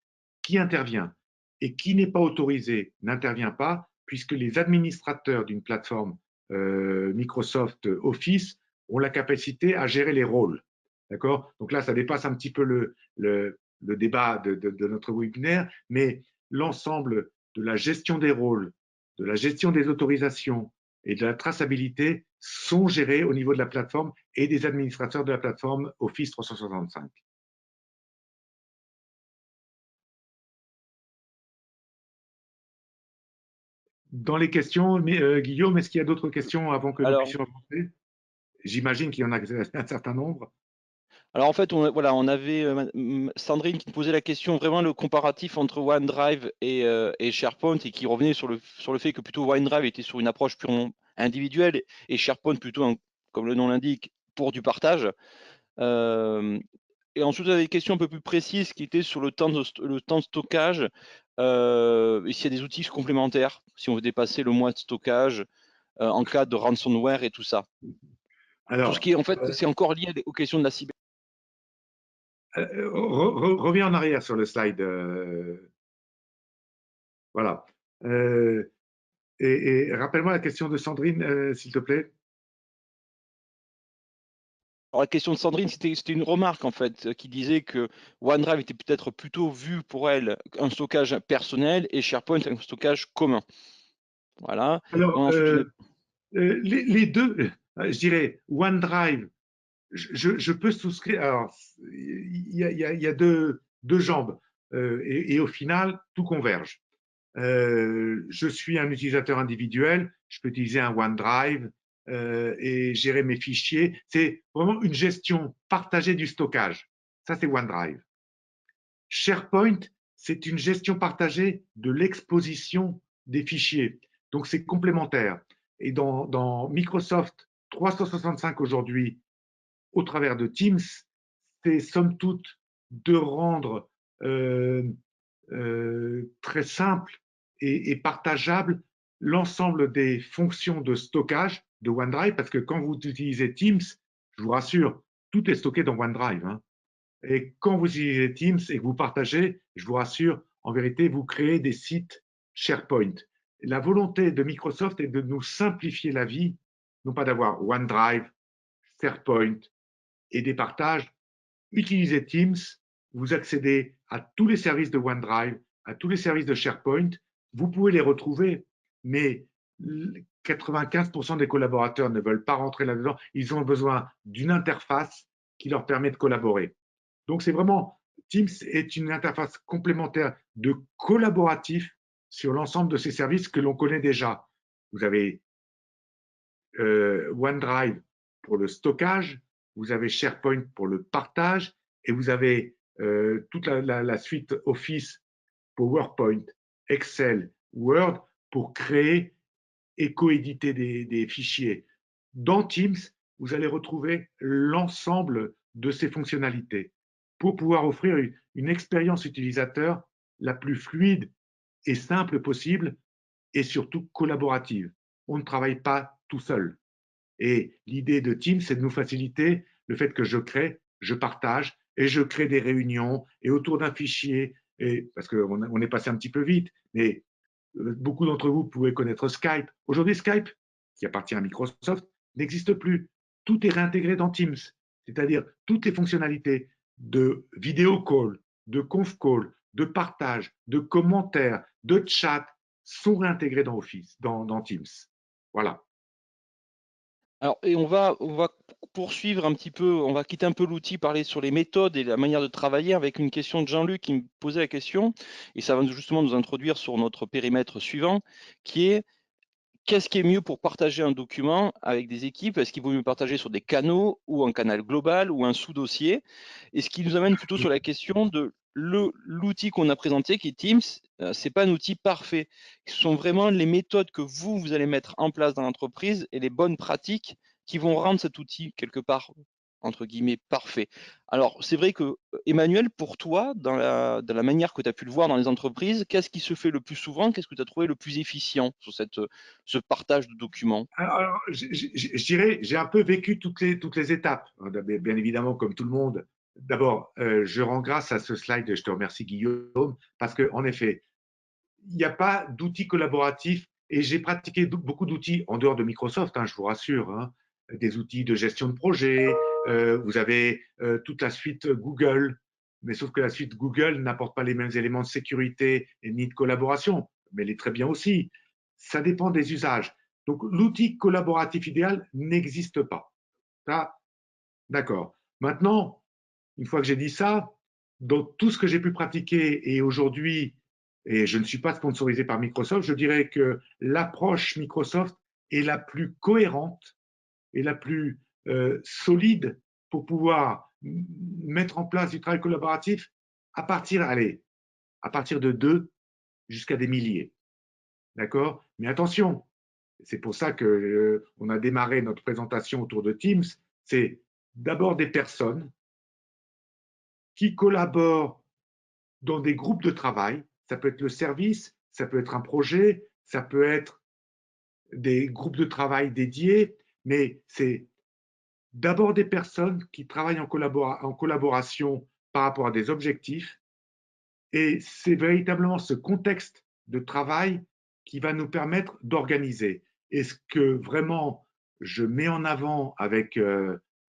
qui intervient et qui n'est pas autorisé n'intervient pas puisque les administrateurs d'une plateforme Microsoft Office ont la capacité à gérer les rôles. D'accord? Donc là, ça dépasse un petit peu le débat de notre webinaire, mais l'ensemble de la gestion des rôles, de la gestion des autorisations et de la traçabilité sont gérés au niveau de la plateforme et des administrateurs de la plateforme Office 365. Dans les questions, Guillaume, est-ce qu'il y a d'autres questions avant que nous Alors, puissions avancer? J'imagine qu'il y en a un certain nombre. Alors en fait, on avait Sandrine qui nous posait la question, vraiment le comparatif entre OneDrive et SharePoint et qui revenait sur le fait que plutôt OneDrive était sur une approche purement individuelle et SharePoint plutôt, comme le nom l'indique, pour du partage. Et ensuite, vous avez des questions un peu plus précises qui étaient sur le temps de stockage, et s'il y a des outils complémentaires, si on veut dépasser le mois de stockage, en cas de ransomware et tout ça. Tout ce Alors, qui est, en fait, c'est encore lié aux questions de la cyber. reviens en arrière sur le slide. Voilà. Euh, et rappelle-moi la question de Sandrine, s'il te plaît. Alors, la question de Sandrine, c'était une remarque, en fait, qui disait que OneDrive était peut-être plutôt vu pour elle un stockage personnel et SharePoint un stockage commun. Voilà. Alors, Ensuite, les deux, je dirais OneDrive, je peux souscrire. Alors, il y a deux jambes, et au final, tout converge. Je suis un utilisateur individuel, je peux utiliser un OneDrive et gérer mes fichiers. C'est vraiment une gestion partagée du stockage. Ça, c'est OneDrive. SharePoint, c'est une gestion partagée de l'exposition des fichiers. Donc, c'est complémentaire. Et dans Microsoft 365 aujourd'hui, au travers de Teams, c'est somme toute de rendre très simple et partageable l'ensemble des fonctions de stockage de OneDrive, parce que quand vous utilisez Teams, je vous rassure, tout est stocké dans OneDrive. Hein. Et quand vous utilisez Teams et que vous partagez, je vous rassure, en vérité, vous créez des sites SharePoint. La volonté de Microsoft est de nous simplifier la vie, non pas d'avoir OneDrive, SharePoint et des partages. Utilisez Teams, vous accédez à tous les services de OneDrive, à tous les services de SharePoint. Vous pouvez les retrouver, mais 95% des collaborateurs ne veulent pas rentrer là-dedans. Ils ont besoin d'une interface qui leur permet de collaborer. Donc, c'est vraiment, Teams est une interface complémentaire de collaboratif sur l'ensemble de ces services que l'on connaît déjà. Vous avez OneDrive pour le stockage, vous avez SharePoint pour le partage, et vous avez toute la suite Office, PowerPoint, Excel, Word pour créer et coéditer des fichiers. Dans Teams, vous allez retrouver l'ensemble de ces fonctionnalités pour pouvoir offrir une expérience utilisateur la plus fluide et simple possible et surtout collaborative. On ne travaille pas tout seul. Et l'idée de Teams, c'est de nous faciliter le fait que je crée, je partage et je crée des réunions et autour d'un fichier, et, parce qu'on est passé un petit peu vite, mais beaucoup d'entre vous pouvez connaître Skype. Aujourd'hui, Skype, qui appartient à Microsoft, n'existe plus. Tout est réintégré dans Teams, c'est-à-dire toutes les fonctionnalités de vidéo call, de conf call, de partage, de commentaires, de chat sont réintégrées dans Office, dans Teams. Voilà. alors, et on va poursuivre un petit peu, on va quitter un peu l'outil, parler sur les méthodes et la manière de travailler avec une question de Jean-Luc qui me posait la question, et ça va justement nous introduire sur notre périmètre suivant, qui est: qu'est-ce qui est mieux pour partager un document avec des équipes? Est-ce qu'il vaut mieux partager sur des canaux ou un canal global ou un sous-dossier? Et ce qui nous amène plutôt sur la question de l'outil qu'on a présenté, qui est Teams. C'est pas un outil parfait. Ce sont vraiment les méthodes que vous allez mettre en place dans l'entreprise et les bonnes pratiques qui vont rendre cet outil quelque part, entre guillemets, parfait. Alors, c'est vrai que, Emmanuel, pour toi, dans la manière que tu as pu le voir dans les entreprises, qu'est-ce qui se fait le plus souvent? Qu'est-ce que tu as trouvé le plus efficient sur ce partage de documents? Alors, je dirais, j'ai un peu vécu toutes les étapes, hein, bien évidemment, comme tout le monde. D'abord, je rends grâce à ce slide, je te remercie Guillaume, parce qu'en effet, il n'y a pas d'outils collaboratifs et j'ai pratiqué beaucoup d'outils en dehors de Microsoft, hein, je vous rassure, hein, des outils de gestion de projet, vous avez toute la suite Google, mais sauf que la suite Google n'apporte pas les mêmes éléments de sécurité et ni de collaboration, mais elle est très bien aussi. Ça dépend des usages. Donc, l'outil collaboratif idéal n'existe pas. Ça, d'accord. Maintenant, une fois que j'ai dit ça, dans tout ce que j'ai pu pratiquer et aujourd'hui, et je ne suis pas sponsorisé par Microsoft, je dirais que l'approche Microsoft est la plus cohérente et la plus solide pour pouvoir mettre en place du travail collaboratif à partir, allez, à partir de 2 jusqu'à des milliers. D'accord? Mais attention, c'est pour ça que on a démarré notre présentation autour de Teams, c'est d'abord des personnes qui collaborent dans des groupes de travail. Ça peut être le service, ça peut être un projet, ça peut être des groupes de travail dédiés, mais c'est d'abord des personnes qui travaillent en collaboration par rapport à des objectifs. Et c'est véritablement ce contexte de travail qui va nous permettre d'organiser. Et ce que vraiment je mets en avant avec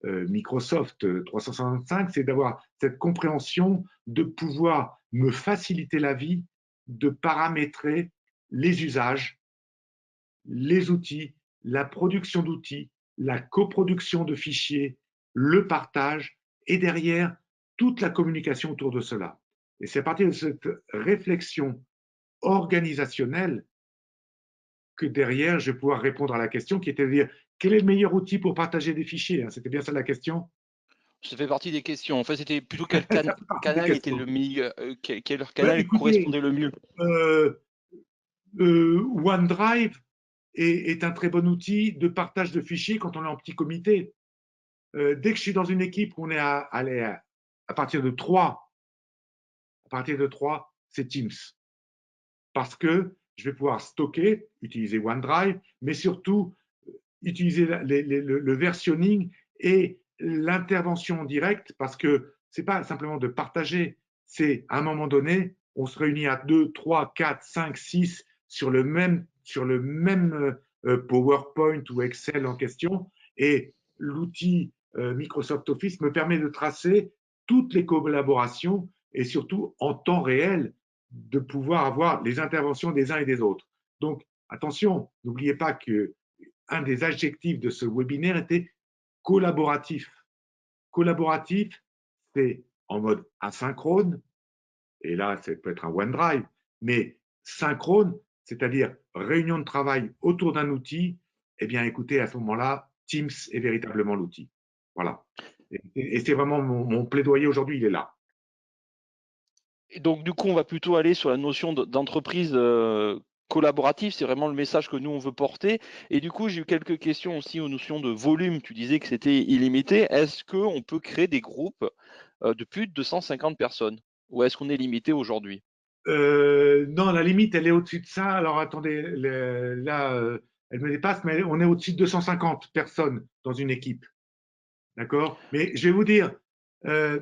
Microsoft 365, c'est d'avoir cette compréhension de pouvoir me faciliter la vie, de paramétrer les usages, les outils, la production d'outils, la coproduction de fichiers, le partage et derrière toute la communication autour de cela. Et c'est à partir de cette réflexion organisationnelle que derrière, je vais pouvoir répondre à la question qui était de dire quel est le meilleur outil pour partager des fichiers. C'était bien ça la question. Ça fait partie des questions. En fait, c'était plutôt quel Ça fait partie des canal était questions. le meilleur, quel Ben, canal écoutez, correspondait le mieux? euh, OneDrive est un très bon outil de partage de fichiers quand on est en petit comité. Dès que je suis dans une équipe où on est à partir de 3, à partir de 3, c'est Teams. Parce que je vais pouvoir stocker, utiliser OneDrive, mais surtout utiliser le versionning et l'intervention en direct, parce que ce n'est pas simplement de partager, c'est à un moment donné, on se réunit à 2, 3, 4, 5, 6 sur le même PowerPoint ou Excel en question, et l'outil Microsoft Office me permet de tracer toutes les collaborations et surtout en temps réel de pouvoir avoir les interventions des uns et des autres. Donc, attention, n'oubliez pas que un des adjectifs de ce webinaire était collaboratif. Collaboratif, c'est en mode asynchrone, et là, ça peut être un OneDrive, mais synchrone, c'est-à-dire réunion de travail autour d'un outil, eh bien, écoutez, à ce moment-là, Teams est véritablement l'outil. Voilà. Et c'est vraiment mon plaidoyer aujourd'hui, il est là. Et donc, du coup, on va plutôt aller sur la notion d'entreprise collaborative. C'est vraiment le message que nous, on veut porter. Et du coup, j'ai eu quelques questions aussi aux notions de volume. Tu disais que c'était illimité. Est-ce qu'on peut créer des groupes de plus de 250 personnes? Ou est-ce qu'on est limité aujourd'hui? Non, la limite, elle est au-dessus de ça. Alors attendez, là, elle me dépasse, mais on est au-dessus de 250 personnes dans une équipe. D'accord. Mais je vais vous dire, euh,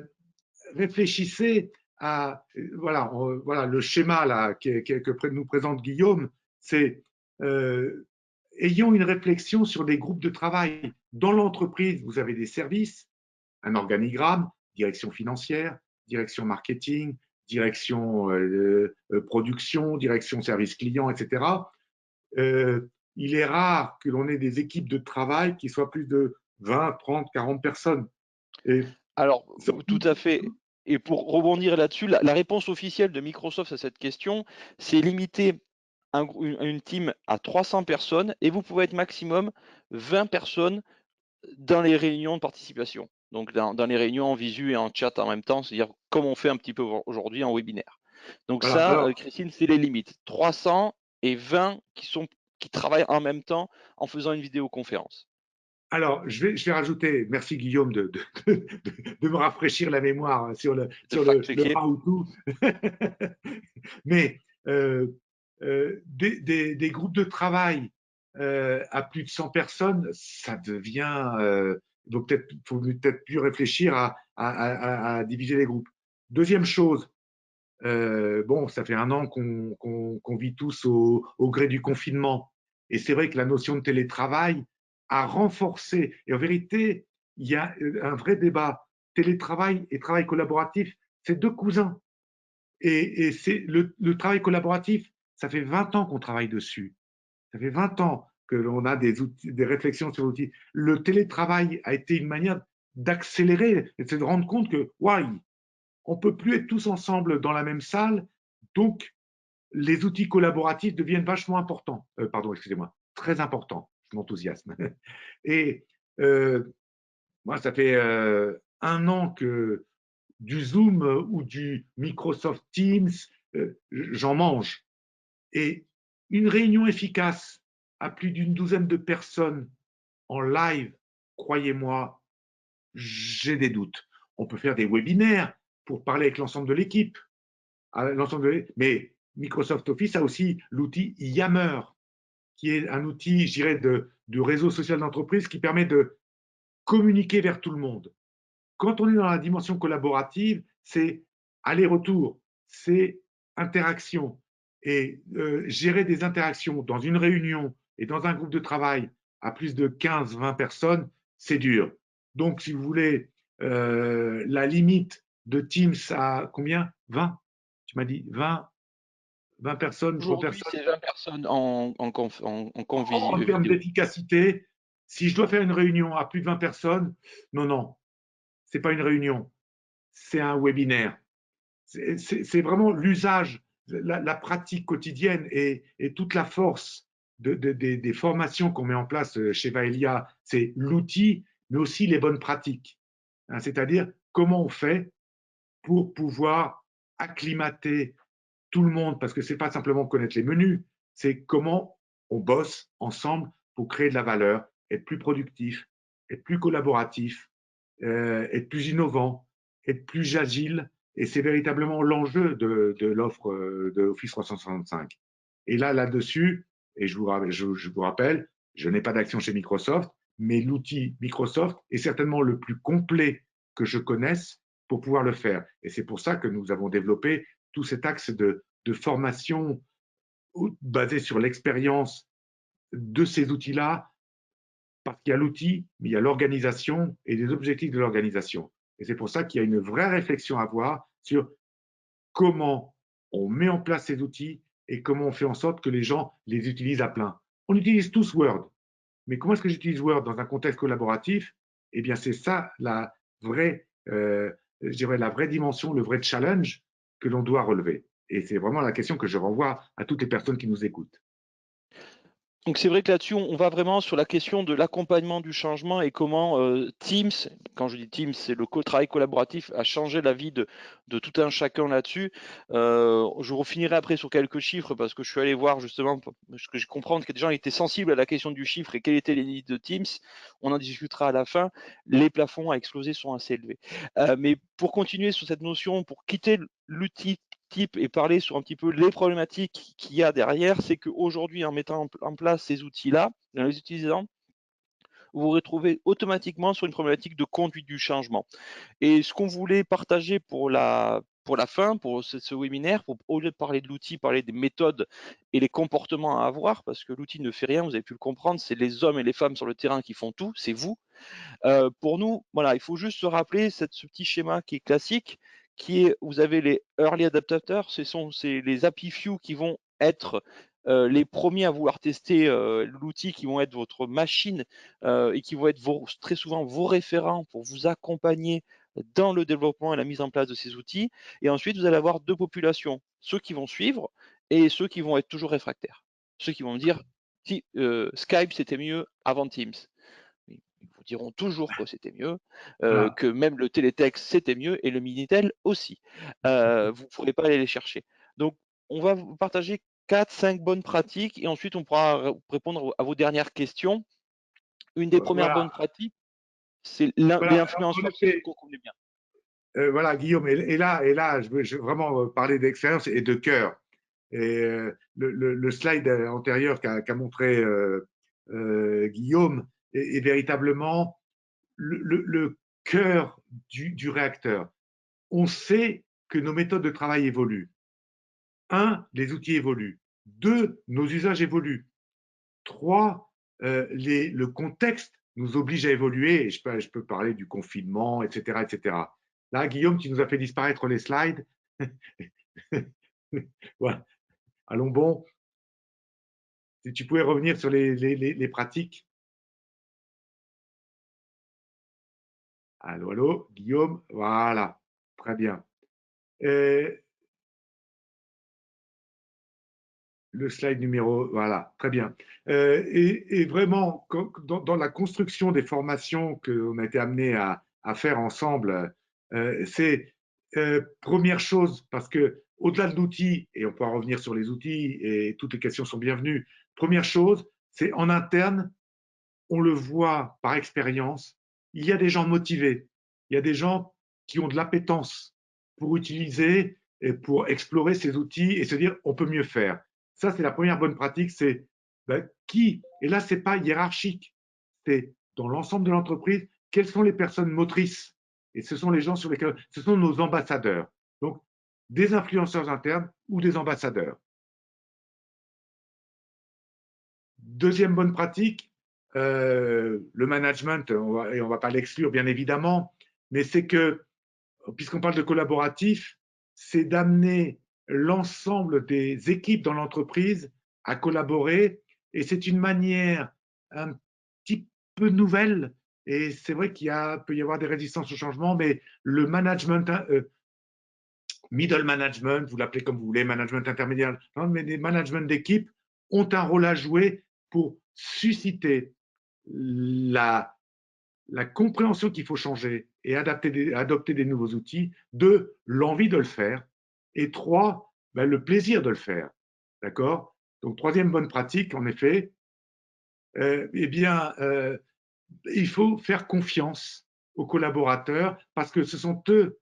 réfléchissez à voilà, voilà le schéma là que nous présente Guillaume, c'est ayons une réflexion sur des groupes de travail. Dans l'entreprise, vous avez des services, un organigramme, direction financière, direction marketing, direction production, direction service client, etc. Il est rare que l'on ait des équipes de travail qui soient plus de 20, 30, 40 personnes. Et Alors, tout surtout, à fait. Et pour rebondir là-dessus, la réponse officielle de Microsoft à cette question, c'est limiter une team à 300 personnes et vous pouvez être maximum 20 personnes dans les réunions de participation. Donc, dans les réunions en visu et en chat en même temps, c'est-à-dire comme on fait un petit peu aujourd'hui en webinaire. Donc voilà. ça, Alors, Christine, c'est les limites. 300 et 20 qui travaillent en même temps en faisant une vidéoconférence. je vais rajouter, merci Guillaume de me rafraîchir la mémoire hein, De sur le fact-checker. how-to. Mais des groupes de travail à plus de 100 personnes, ça devient. Faut peut-être plus réfléchir à diviser les groupes. Deuxième chose, bon, ça fait un an qu'on vit tous au gré du confinement. Et c'est vrai que la notion de télétravail a renforcé. Et en vérité, il y a un vrai débat. Télétravail et travail collaboratif, c'est deux cousins. Et c'est le travail collaboratif, ça fait 20 ans qu'on travaille dessus. Ça fait 20 ans que l'on a des outils, des réflexions sur l'outil. Le télétravail a été une manière d'accélérer et de rendre compte que, waouh, on ne peut plus être tous ensemble dans la même salle, donc les outils collaboratifs deviennent vachement importants. Pardon, excusez-moi, très importants. Je m'enthousiasme. Et moi, ça fait un an que du Zoom ou du Microsoft Teams, j'en mange. Et une réunion efficace à plus d'une douzaine de personnes en live, croyez-moi, j'ai des doutes. On peut faire des webinaires pour parler avec l'ensemble de l'équipe. Mais Microsoft Office a aussi l'outil Yammer, qui est un outil, je dirais, de réseau social d'entreprise qui permet de communiquer vers tout le monde. Quand on est dans la dimension collaborative, c'est aller-retour, c'est interaction. Et gérer des interactions dans une réunion et dans un groupe de travail à plus de 15-20 personnes, c'est dur. Donc, si vous voulez, la limite de Teams à combien? 20? Tu m'as dit 20 personnes, 30 Aujourd'hui, personnes. c'est 20 personnes en En termes vidéo. d'efficacité, si je dois faire une réunion à plus de 20 personnes, non, non, c'est pas une réunion, c'est un webinaire. C'est vraiment l'usage, la pratique quotidienne et toute la force des formations qu'on met en place chez Vaelia, c'est l'outil, mais aussi les bonnes pratiques. Hein, c'est-à-dire comment on fait pour pouvoir acclimater tout le monde, parce que ce n'est pas simplement connaître les menus, c'est comment on bosse ensemble pour créer de la valeur, être plus productif, être plus collaboratif, être plus innovant, être plus agile. Et c'est véritablement l'enjeu de l'offre de Office 365. Et là-dessus, et je vous rappelle, je n'ai pas d'action chez Microsoft, mais l'outil Microsoft est certainement le plus complet que je connaisse pour pouvoir le faire. Et c'est pour ça que nous avons développé tout cet axe de formation basé sur l'expérience de ces outils-là, parce qu'il y a l'outil, mais il y a l'organisation et les objectifs de l'organisation. Et c'est pour ça qu'il y a une vraie réflexion à avoir sur comment on met en place ces outils et comment on fait en sorte que les gens les utilisent à plein. On utilise tous Word, mais comment est-ce que j'utilise Word dans un contexte collaboratif? Eh bien, c'est ça je dirais la vraie dimension, le vrai challenge que l'on doit relever. Et c'est vraiment la question que je renvoie à toutes les personnes qui nous écoutent. Donc c'est vrai que là-dessus, on va vraiment sur la question de l'accompagnement du changement et comment Teams, quand je dis Teams, c'est le travail collaboratif, a changé la vie de tout un chacun là-dessus. Je refinirai après sur quelques chiffres parce que je suis allé voir justement, parce que je comprends que des gens étaient sensibles à la question du chiffre et quelles étaient les limites de Teams. On en discutera à la fin. Les plafonds à exploser sont assez élevés. Mais pour continuer sur cette notion, pour quitter l'outil type et parler sur un petit peu les problématiques qu'il y a derrière, c'est qu'aujourd'hui, en mettant en place ces outils-là, en les utilisant, vous vous retrouvez automatiquement sur une problématique de conduite du changement. Et ce qu'on voulait partager pour la fin, pour ce webinaire, au lieu de parler de l'outil, parler des méthodes et les comportements à avoir, parce que l'outil ne fait rien, vous avez pu le comprendre, c'est les hommes et les femmes sur le terrain qui font tout, c'est vous. Pour nous, voilà, il faut juste se rappeler ce petit schéma qui est classique, qui est, vous avez les early adaptateurs, c'est les happy few qui vont être les premiers à vouloir tester l'outil, qui vont être votre machine et qui vont être très souvent vos référents pour vous accompagner dans le développement et la mise en place de ces outils. Et ensuite, vous allez avoir deux populations, ceux qui vont suivre et ceux qui vont être toujours réfractaires. Ceux qui vont me dire, Skype, c'était mieux avant Teams. Ils vous diront toujours que c'était mieux, Voilà. que même le télétexte c'était mieux et le Minitel aussi. Vous ne pourrez pas aller les chercher. Donc, on va vous partager 4-5 bonnes pratiques et ensuite on pourra répondre à vos dernières questions. Une des premières Voilà. bonnes pratiques, c'est Voilà. En l'influenceur, c'est ce effet, qu'on connaît bien. voilà, Guillaume. Et là, je veux vraiment parler d'expérience et de cœur. Et le slide antérieur qu'a montré Guillaume est véritablement le cœur du réacteur. On sait que nos méthodes de travail évoluent. Un, les outils évoluent. Deux, nos usages évoluent. Trois, le contexte nous oblige à évoluer. Et je peux parler du confinement, etc., etc. Là, Guillaume, tu nous as fait disparaître les slides. Voilà. Allons bon. Si tu pouvais revenir sur les pratiques. Allô, allô, Guillaume. Voilà. Très bien. Euh, le slide numéro, voilà, très bien. Et vraiment, dans la construction des formations qu'on a été amené à faire ensemble, c'est première chose, parce que au-delà de l'outil, et on peut en revenir sur les outils, et toutes les questions sont bienvenues, première chose, c'est en interne, on le voit par expérience, il y a des gens motivés, il y a des gens qui ont de l'appétence pour utiliser et pour explorer ces outils et se dire on peut mieux faire. Ça, c'est la première bonne pratique, c'est qui, et là, c'est pas hiérarchique, c'est dans l'ensemble de l'entreprise, quelles sont les personnes motrices. Et ce sont les gens sur lesquels, ce sont nos ambassadeurs. Donc, des influenceurs internes ou des ambassadeurs. Deuxième bonne pratique, le management, et on ne va pas l'exclure bien évidemment, mais c'est que, puisqu'on parle de collaboratif, c'est d'amener l'ensemble des équipes dans l'entreprise à collaborer, et c'est une manière un petit peu nouvelle, et c'est vrai peut y avoir des résistances au changement, mais le management, middle management, vous l'appelez comme vous voulez, management intermédiaire, non, mais les management d'équipe ont un rôle à jouer pour susciter la, la compréhension qu'il faut changer et adopter des nouveaux outils, deux, l'envie de le faire, et trois, ben, le plaisir de le faire. D'accord? Donc, troisième bonne pratique, en effet, eh bien, il faut faire confiance aux collaborateurs parce que ce sont eux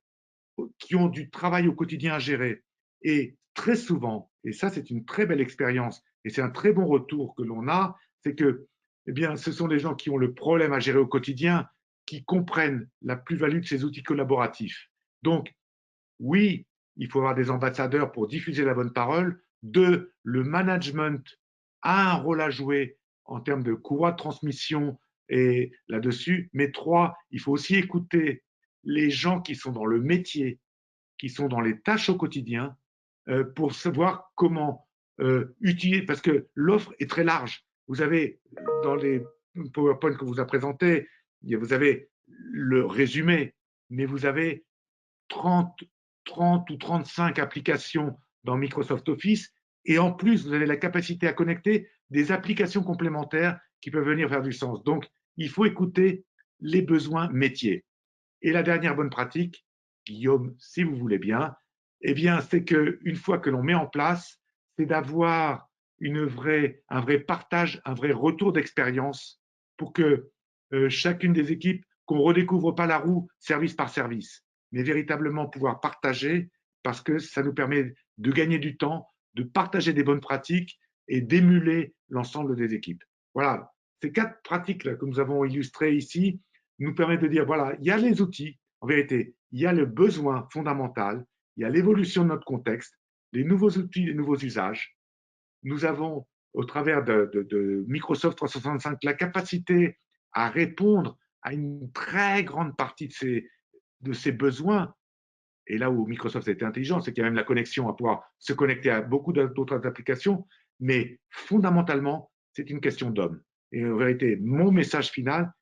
qui ont du travail au quotidien à gérer. Et très souvent, et ça c'est une très belle expérience, et c'est un très bon retour que l'on a, c'est que eh bien, ce sont des gens qui ont le problème à gérer au quotidien, qui comprennent la plus-value de ces outils collaboratifs. Donc, oui, il faut avoir des ambassadeurs pour diffuser la bonne parole. Deux, le management a un rôle à jouer en termes de courroie de transmission et là-dessus. Mais trois, il faut aussi écouter les gens qui sont dans le métier, qui sont dans les tâches au quotidien, pour savoir comment utiliser, parce que l'offre est très large. Vous avez, dans les PowerPoint que vous a présenté, vous avez le résumé, mais vous avez 30, 30 ou 35 applications dans Microsoft Office, et en plus, vous avez la capacité à connecter des applications complémentaires qui peuvent venir faire du sens. Donc, il faut écouter les besoins métiers. Et la dernière bonne pratique, Guillaume, si vous voulez bien, eh bien, c'est qu'une fois que l'on met en place, c'est d'avoir un vrai partage, un vrai retour d'expérience pour que chacune des équipes, qu'on ne redécouvre pas la roue service par service, mais véritablement pouvoir partager parce que ça nous permet de gagner du temps, de partager des bonnes pratiques et d'émuler l'ensemble des équipes. Voilà, ces quatre pratiques là, que nous avons illustrées ici nous permettent de dire, voilà, il y a les outils, en vérité, il y a le besoin fondamental, il y a l'évolution de notre contexte, les nouveaux outils, les nouveaux usages. Nous avons, au travers de Microsoft 365, la capacité à répondre à une très grande partie de ces besoins. Et là où Microsoft a été intelligent, c'est qu'il y a même la connexion à pouvoir se connecter à beaucoup d'autres applications. Mais fondamentalement, c'est une question d'homme. Et en vérité, mon message final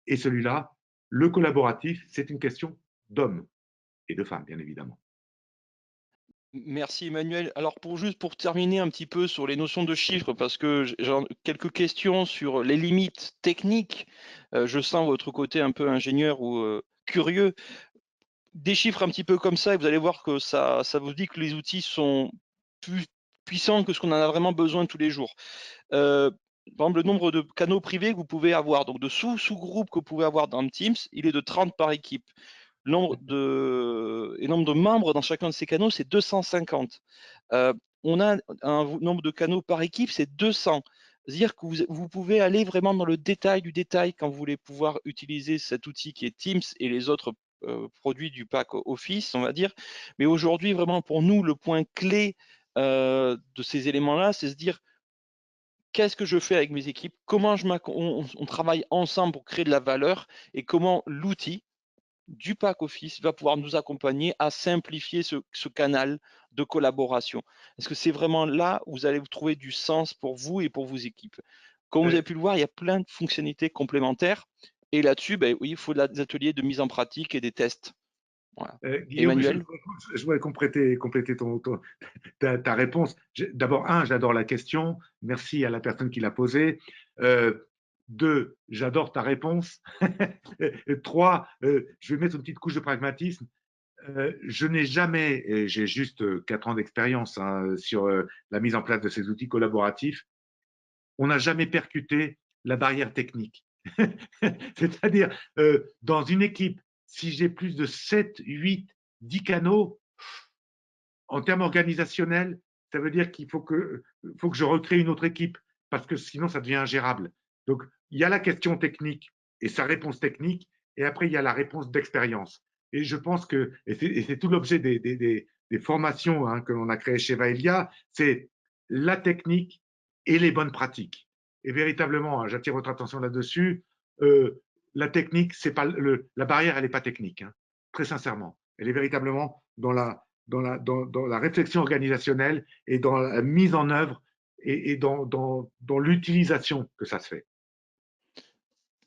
est celui-là. Le collaboratif, c'est une question d'hommes et de femmes, bien évidemment. Merci Emmanuel. Alors juste pour terminer un petit peu sur les notions de chiffres, parce que j'ai quelques questions sur les limites techniques. Je sens votre côté un peu ingénieur ou curieux. Des chiffres un petit peu comme ça, et vous allez voir que ça vous dit que les outils sont plus puissants que ce qu'on en a vraiment besoin tous les jours. Par exemple, le nombre de canaux privés que vous pouvez avoir, donc de sous-groupes que vous pouvez avoir dans Teams, il est de 30 par équipe. Le nombre de membres dans chacun de ces canaux, c'est 250. On a un nombre de canaux par équipe, c'est 200. C'est-à-dire que vous pouvez aller vraiment dans le détail du détail quand vous voulez pouvoir utiliser cet outil qui est Teams et les autres produits du pack Office, on va dire. Mais aujourd'hui, vraiment pour nous, le point clé de ces éléments-là, c'est se dire qu'est-ce que je fais avec mes équipes, comment on travaille ensemble pour créer de la valeur et comment l'outil du pack Office va pouvoir nous accompagner à simplifier ce canal de collaboration. Est-ce que c'est vraiment là où vous allez vous trouver du sens pour vous et pour vos équipes? Comme vous Euh, avez pu le voir, il y a plein de fonctionnalités complémentaires. Et là-dessus, oui, il faut des ateliers de mise en pratique et des tests. Voilà. Guillaume, Emmanuel? je voudrais compléter ta réponse. D'abord, un, j'adore la question. Merci à la personne qui l'a posée. Deux, j'adore ta réponse. Trois, je vais mettre une petite couche de pragmatisme. Je n'ai jamais, et j'ai juste 4 ans d'expérience hein, sur la mise en place de ces outils collaboratifs, on n'a jamais percuté la barrière technique. C'est-à-dire, dans une équipe, si j'ai plus de 7, 8, 10 canaux, en termes organisationnels, ça veut dire qu'il faut que je recrée une autre équipe parce que sinon ça devient ingérable. Donc, il y a la question technique et sa réponse technique, et après, il y a la réponse d'expérience. Et je pense que, et c'est tout l'objet des formations hein, que l'on a créées chez Vaelia, c'est la technique et les bonnes pratiques. Et véritablement, hein, j'attire votre attention là-dessus, la technique, c'est pas la barrière, elle n'est pas technique, hein, très sincèrement. Elle est véritablement dans la réflexion organisationnelle et dans la mise en œuvre et dans l'utilisation que ça se fait.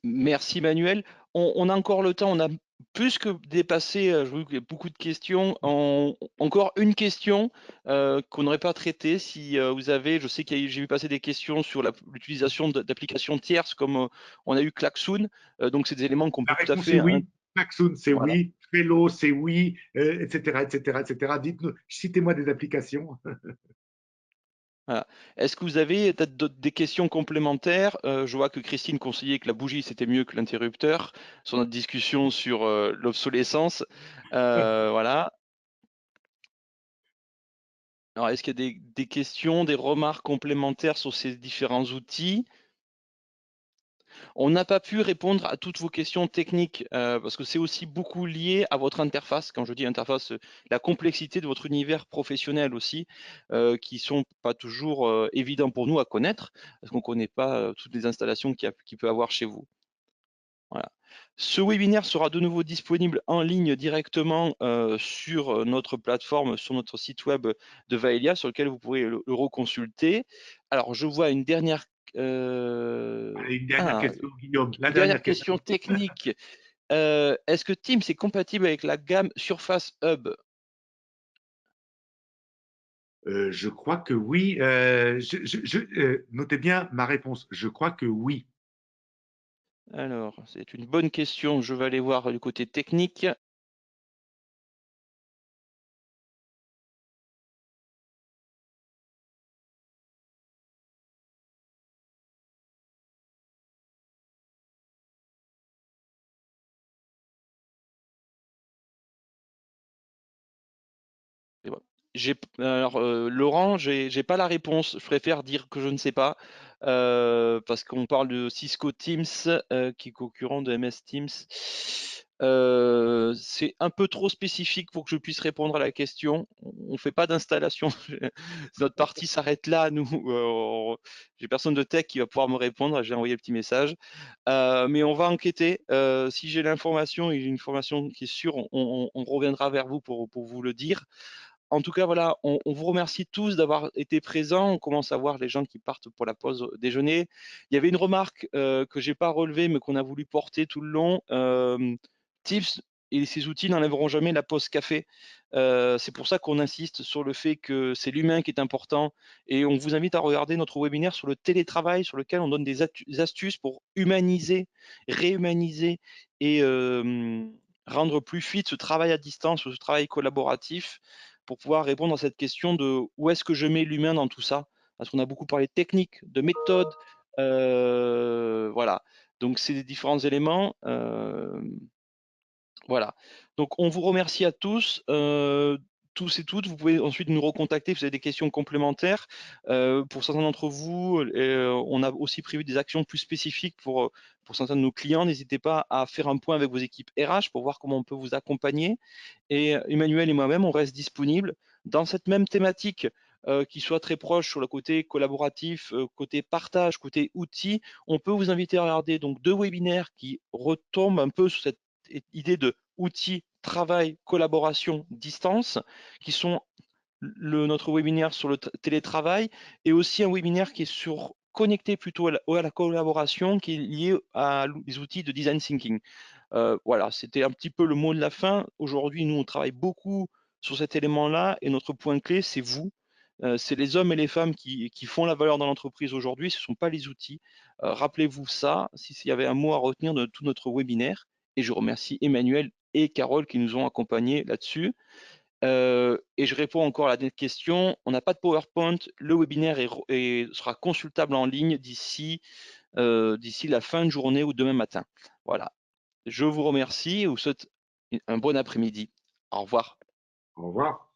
Merci Manuel. On a encore le temps, on a plus que dépassé, je vois qu'il y a beaucoup de questions. Encore une question qu'on n'aurait pas traitée. Si vous avez, je sais que j'ai vu passer des questions sur l'utilisation d'applications tierces comme on a eu Klaxoon. Donc c'est des éléments qu'on La peut tout à réponse est fait. oui. Maxoon, c'est Voilà. oui. Trello, c'est oui, etc., etc., etc. Dites-nous, citez-moi des applications. Voilà. Est-ce que vous avez peut-être des questions complémentaires? Je vois que Christine conseillait que la bougie, c'était mieux que l'interrupteur, sur notre discussion sur l'obsolescence. Voilà. Alors, est-ce qu'il y a des questions, des remarques complémentaires sur ces différents outils? On n'a pas pu répondre à toutes vos questions techniques parce que c'est aussi beaucoup lié à votre interface. Quand je dis interface, la complexité de votre univers professionnel aussi, qui sont pas toujours évidents pour nous à connaître, parce qu'on ne connaît pas toutes les installations qu'il peut avoir chez vous. Voilà. Ce webinaire sera de nouveau disponible en ligne directement sur notre plateforme, sur notre site web de Vaelia, sur lequel vous pourrez le reconsulter. Alors, je vois une dernière Allez, une dernière question, Guillaume. La une dernière dernière question question. technique. Est-ce que Teams est compatible avec la gamme Surface Hub? Je crois que oui. Notez bien ma réponse. Je crois que oui. Alors, c'est une bonne question. Je vais aller voir du côté technique. Et voilà. Alors, Laurent, j'ai pas la réponse. Je préfère dire que je ne sais pas parce qu'on parle de Cisco Teams qui est concurrent de MS Teams. C'est un peu trop spécifique pour que je puisse répondre à la question. On fait pas d'installation. Notre partie s'arrête là. Nous, j'ai personne de tech qui va pouvoir me répondre. J'ai envoyé le petit message. Mais on va enquêter. Si j'ai l'information et une information qui est sûre, on reviendra vers vous pour vous le dire. En tout cas, voilà, on vous remercie tous d'avoir été présents. On commence à voir les gens qui partent pour la pause déjeuner. Il y avait une remarque que j'ai pas relevée, mais qu'on a voulu porter tout le long. Tips et ces outils n'enlèveront jamais la pause café. C'est pour ça qu'on insiste sur le fait que c'est l'humain qui est important. Et on vous invite à regarder notre webinaire sur le télétravail, sur lequel on donne des astuces pour humaniser, réhumaniser et rendre plus fluide ce travail à distance, ce travail collaboratif pour pouvoir répondre à cette question de où est-ce que je mets l'humain dans tout ça? Parce qu'on a beaucoup parlé de technique, de méthode, voilà. Donc c'est des différents éléments. Voilà. Donc on vous remercie à tous et toutes. Vous pouvez ensuite nous recontacter si vous avez des questions complémentaires. Pour certains d'entre vous, on a aussi prévu des actions plus spécifiques pour certains de nos clients. N'hésitez pas à faire un point avec vos équipes RH pour voir comment on peut vous accompagner. Et Emmanuel et moi-même, on reste disponibles dans cette même thématique qui soit très proche sur le côté collaboratif, côté partage, côté outils. On peut vous inviter à regarder donc 2 webinaires qui retombent un peu sur cette idée de outils, travail, collaboration, distance, qui sont notre webinaire sur le télétravail et aussi un webinaire qui est sur connecté plutôt à la collaboration qui est lié à les outils de design thinking. Voilà, c'était un petit peu le mot de la fin. Aujourd'hui, nous, on travaille beaucoup sur cet élément-là et notre point clé, c'est vous. C'est les hommes et les femmes qui font la valeur dans l'entreprise aujourd'hui, ce ne sont pas les outils. Rappelez-vous ça, s'il y avait un mot à retenir de tout notre webinaire. Et je remercie Emmanuel et Carole qui nous ont accompagnés là-dessus. Et je réponds encore à la dernière question. On n'a pas de PowerPoint. Le webinaire sera consultable en ligne d'ici la fin de journée ou demain matin. Voilà. Je vous remercie et vous souhaite un bon après-midi. Au revoir. Au revoir.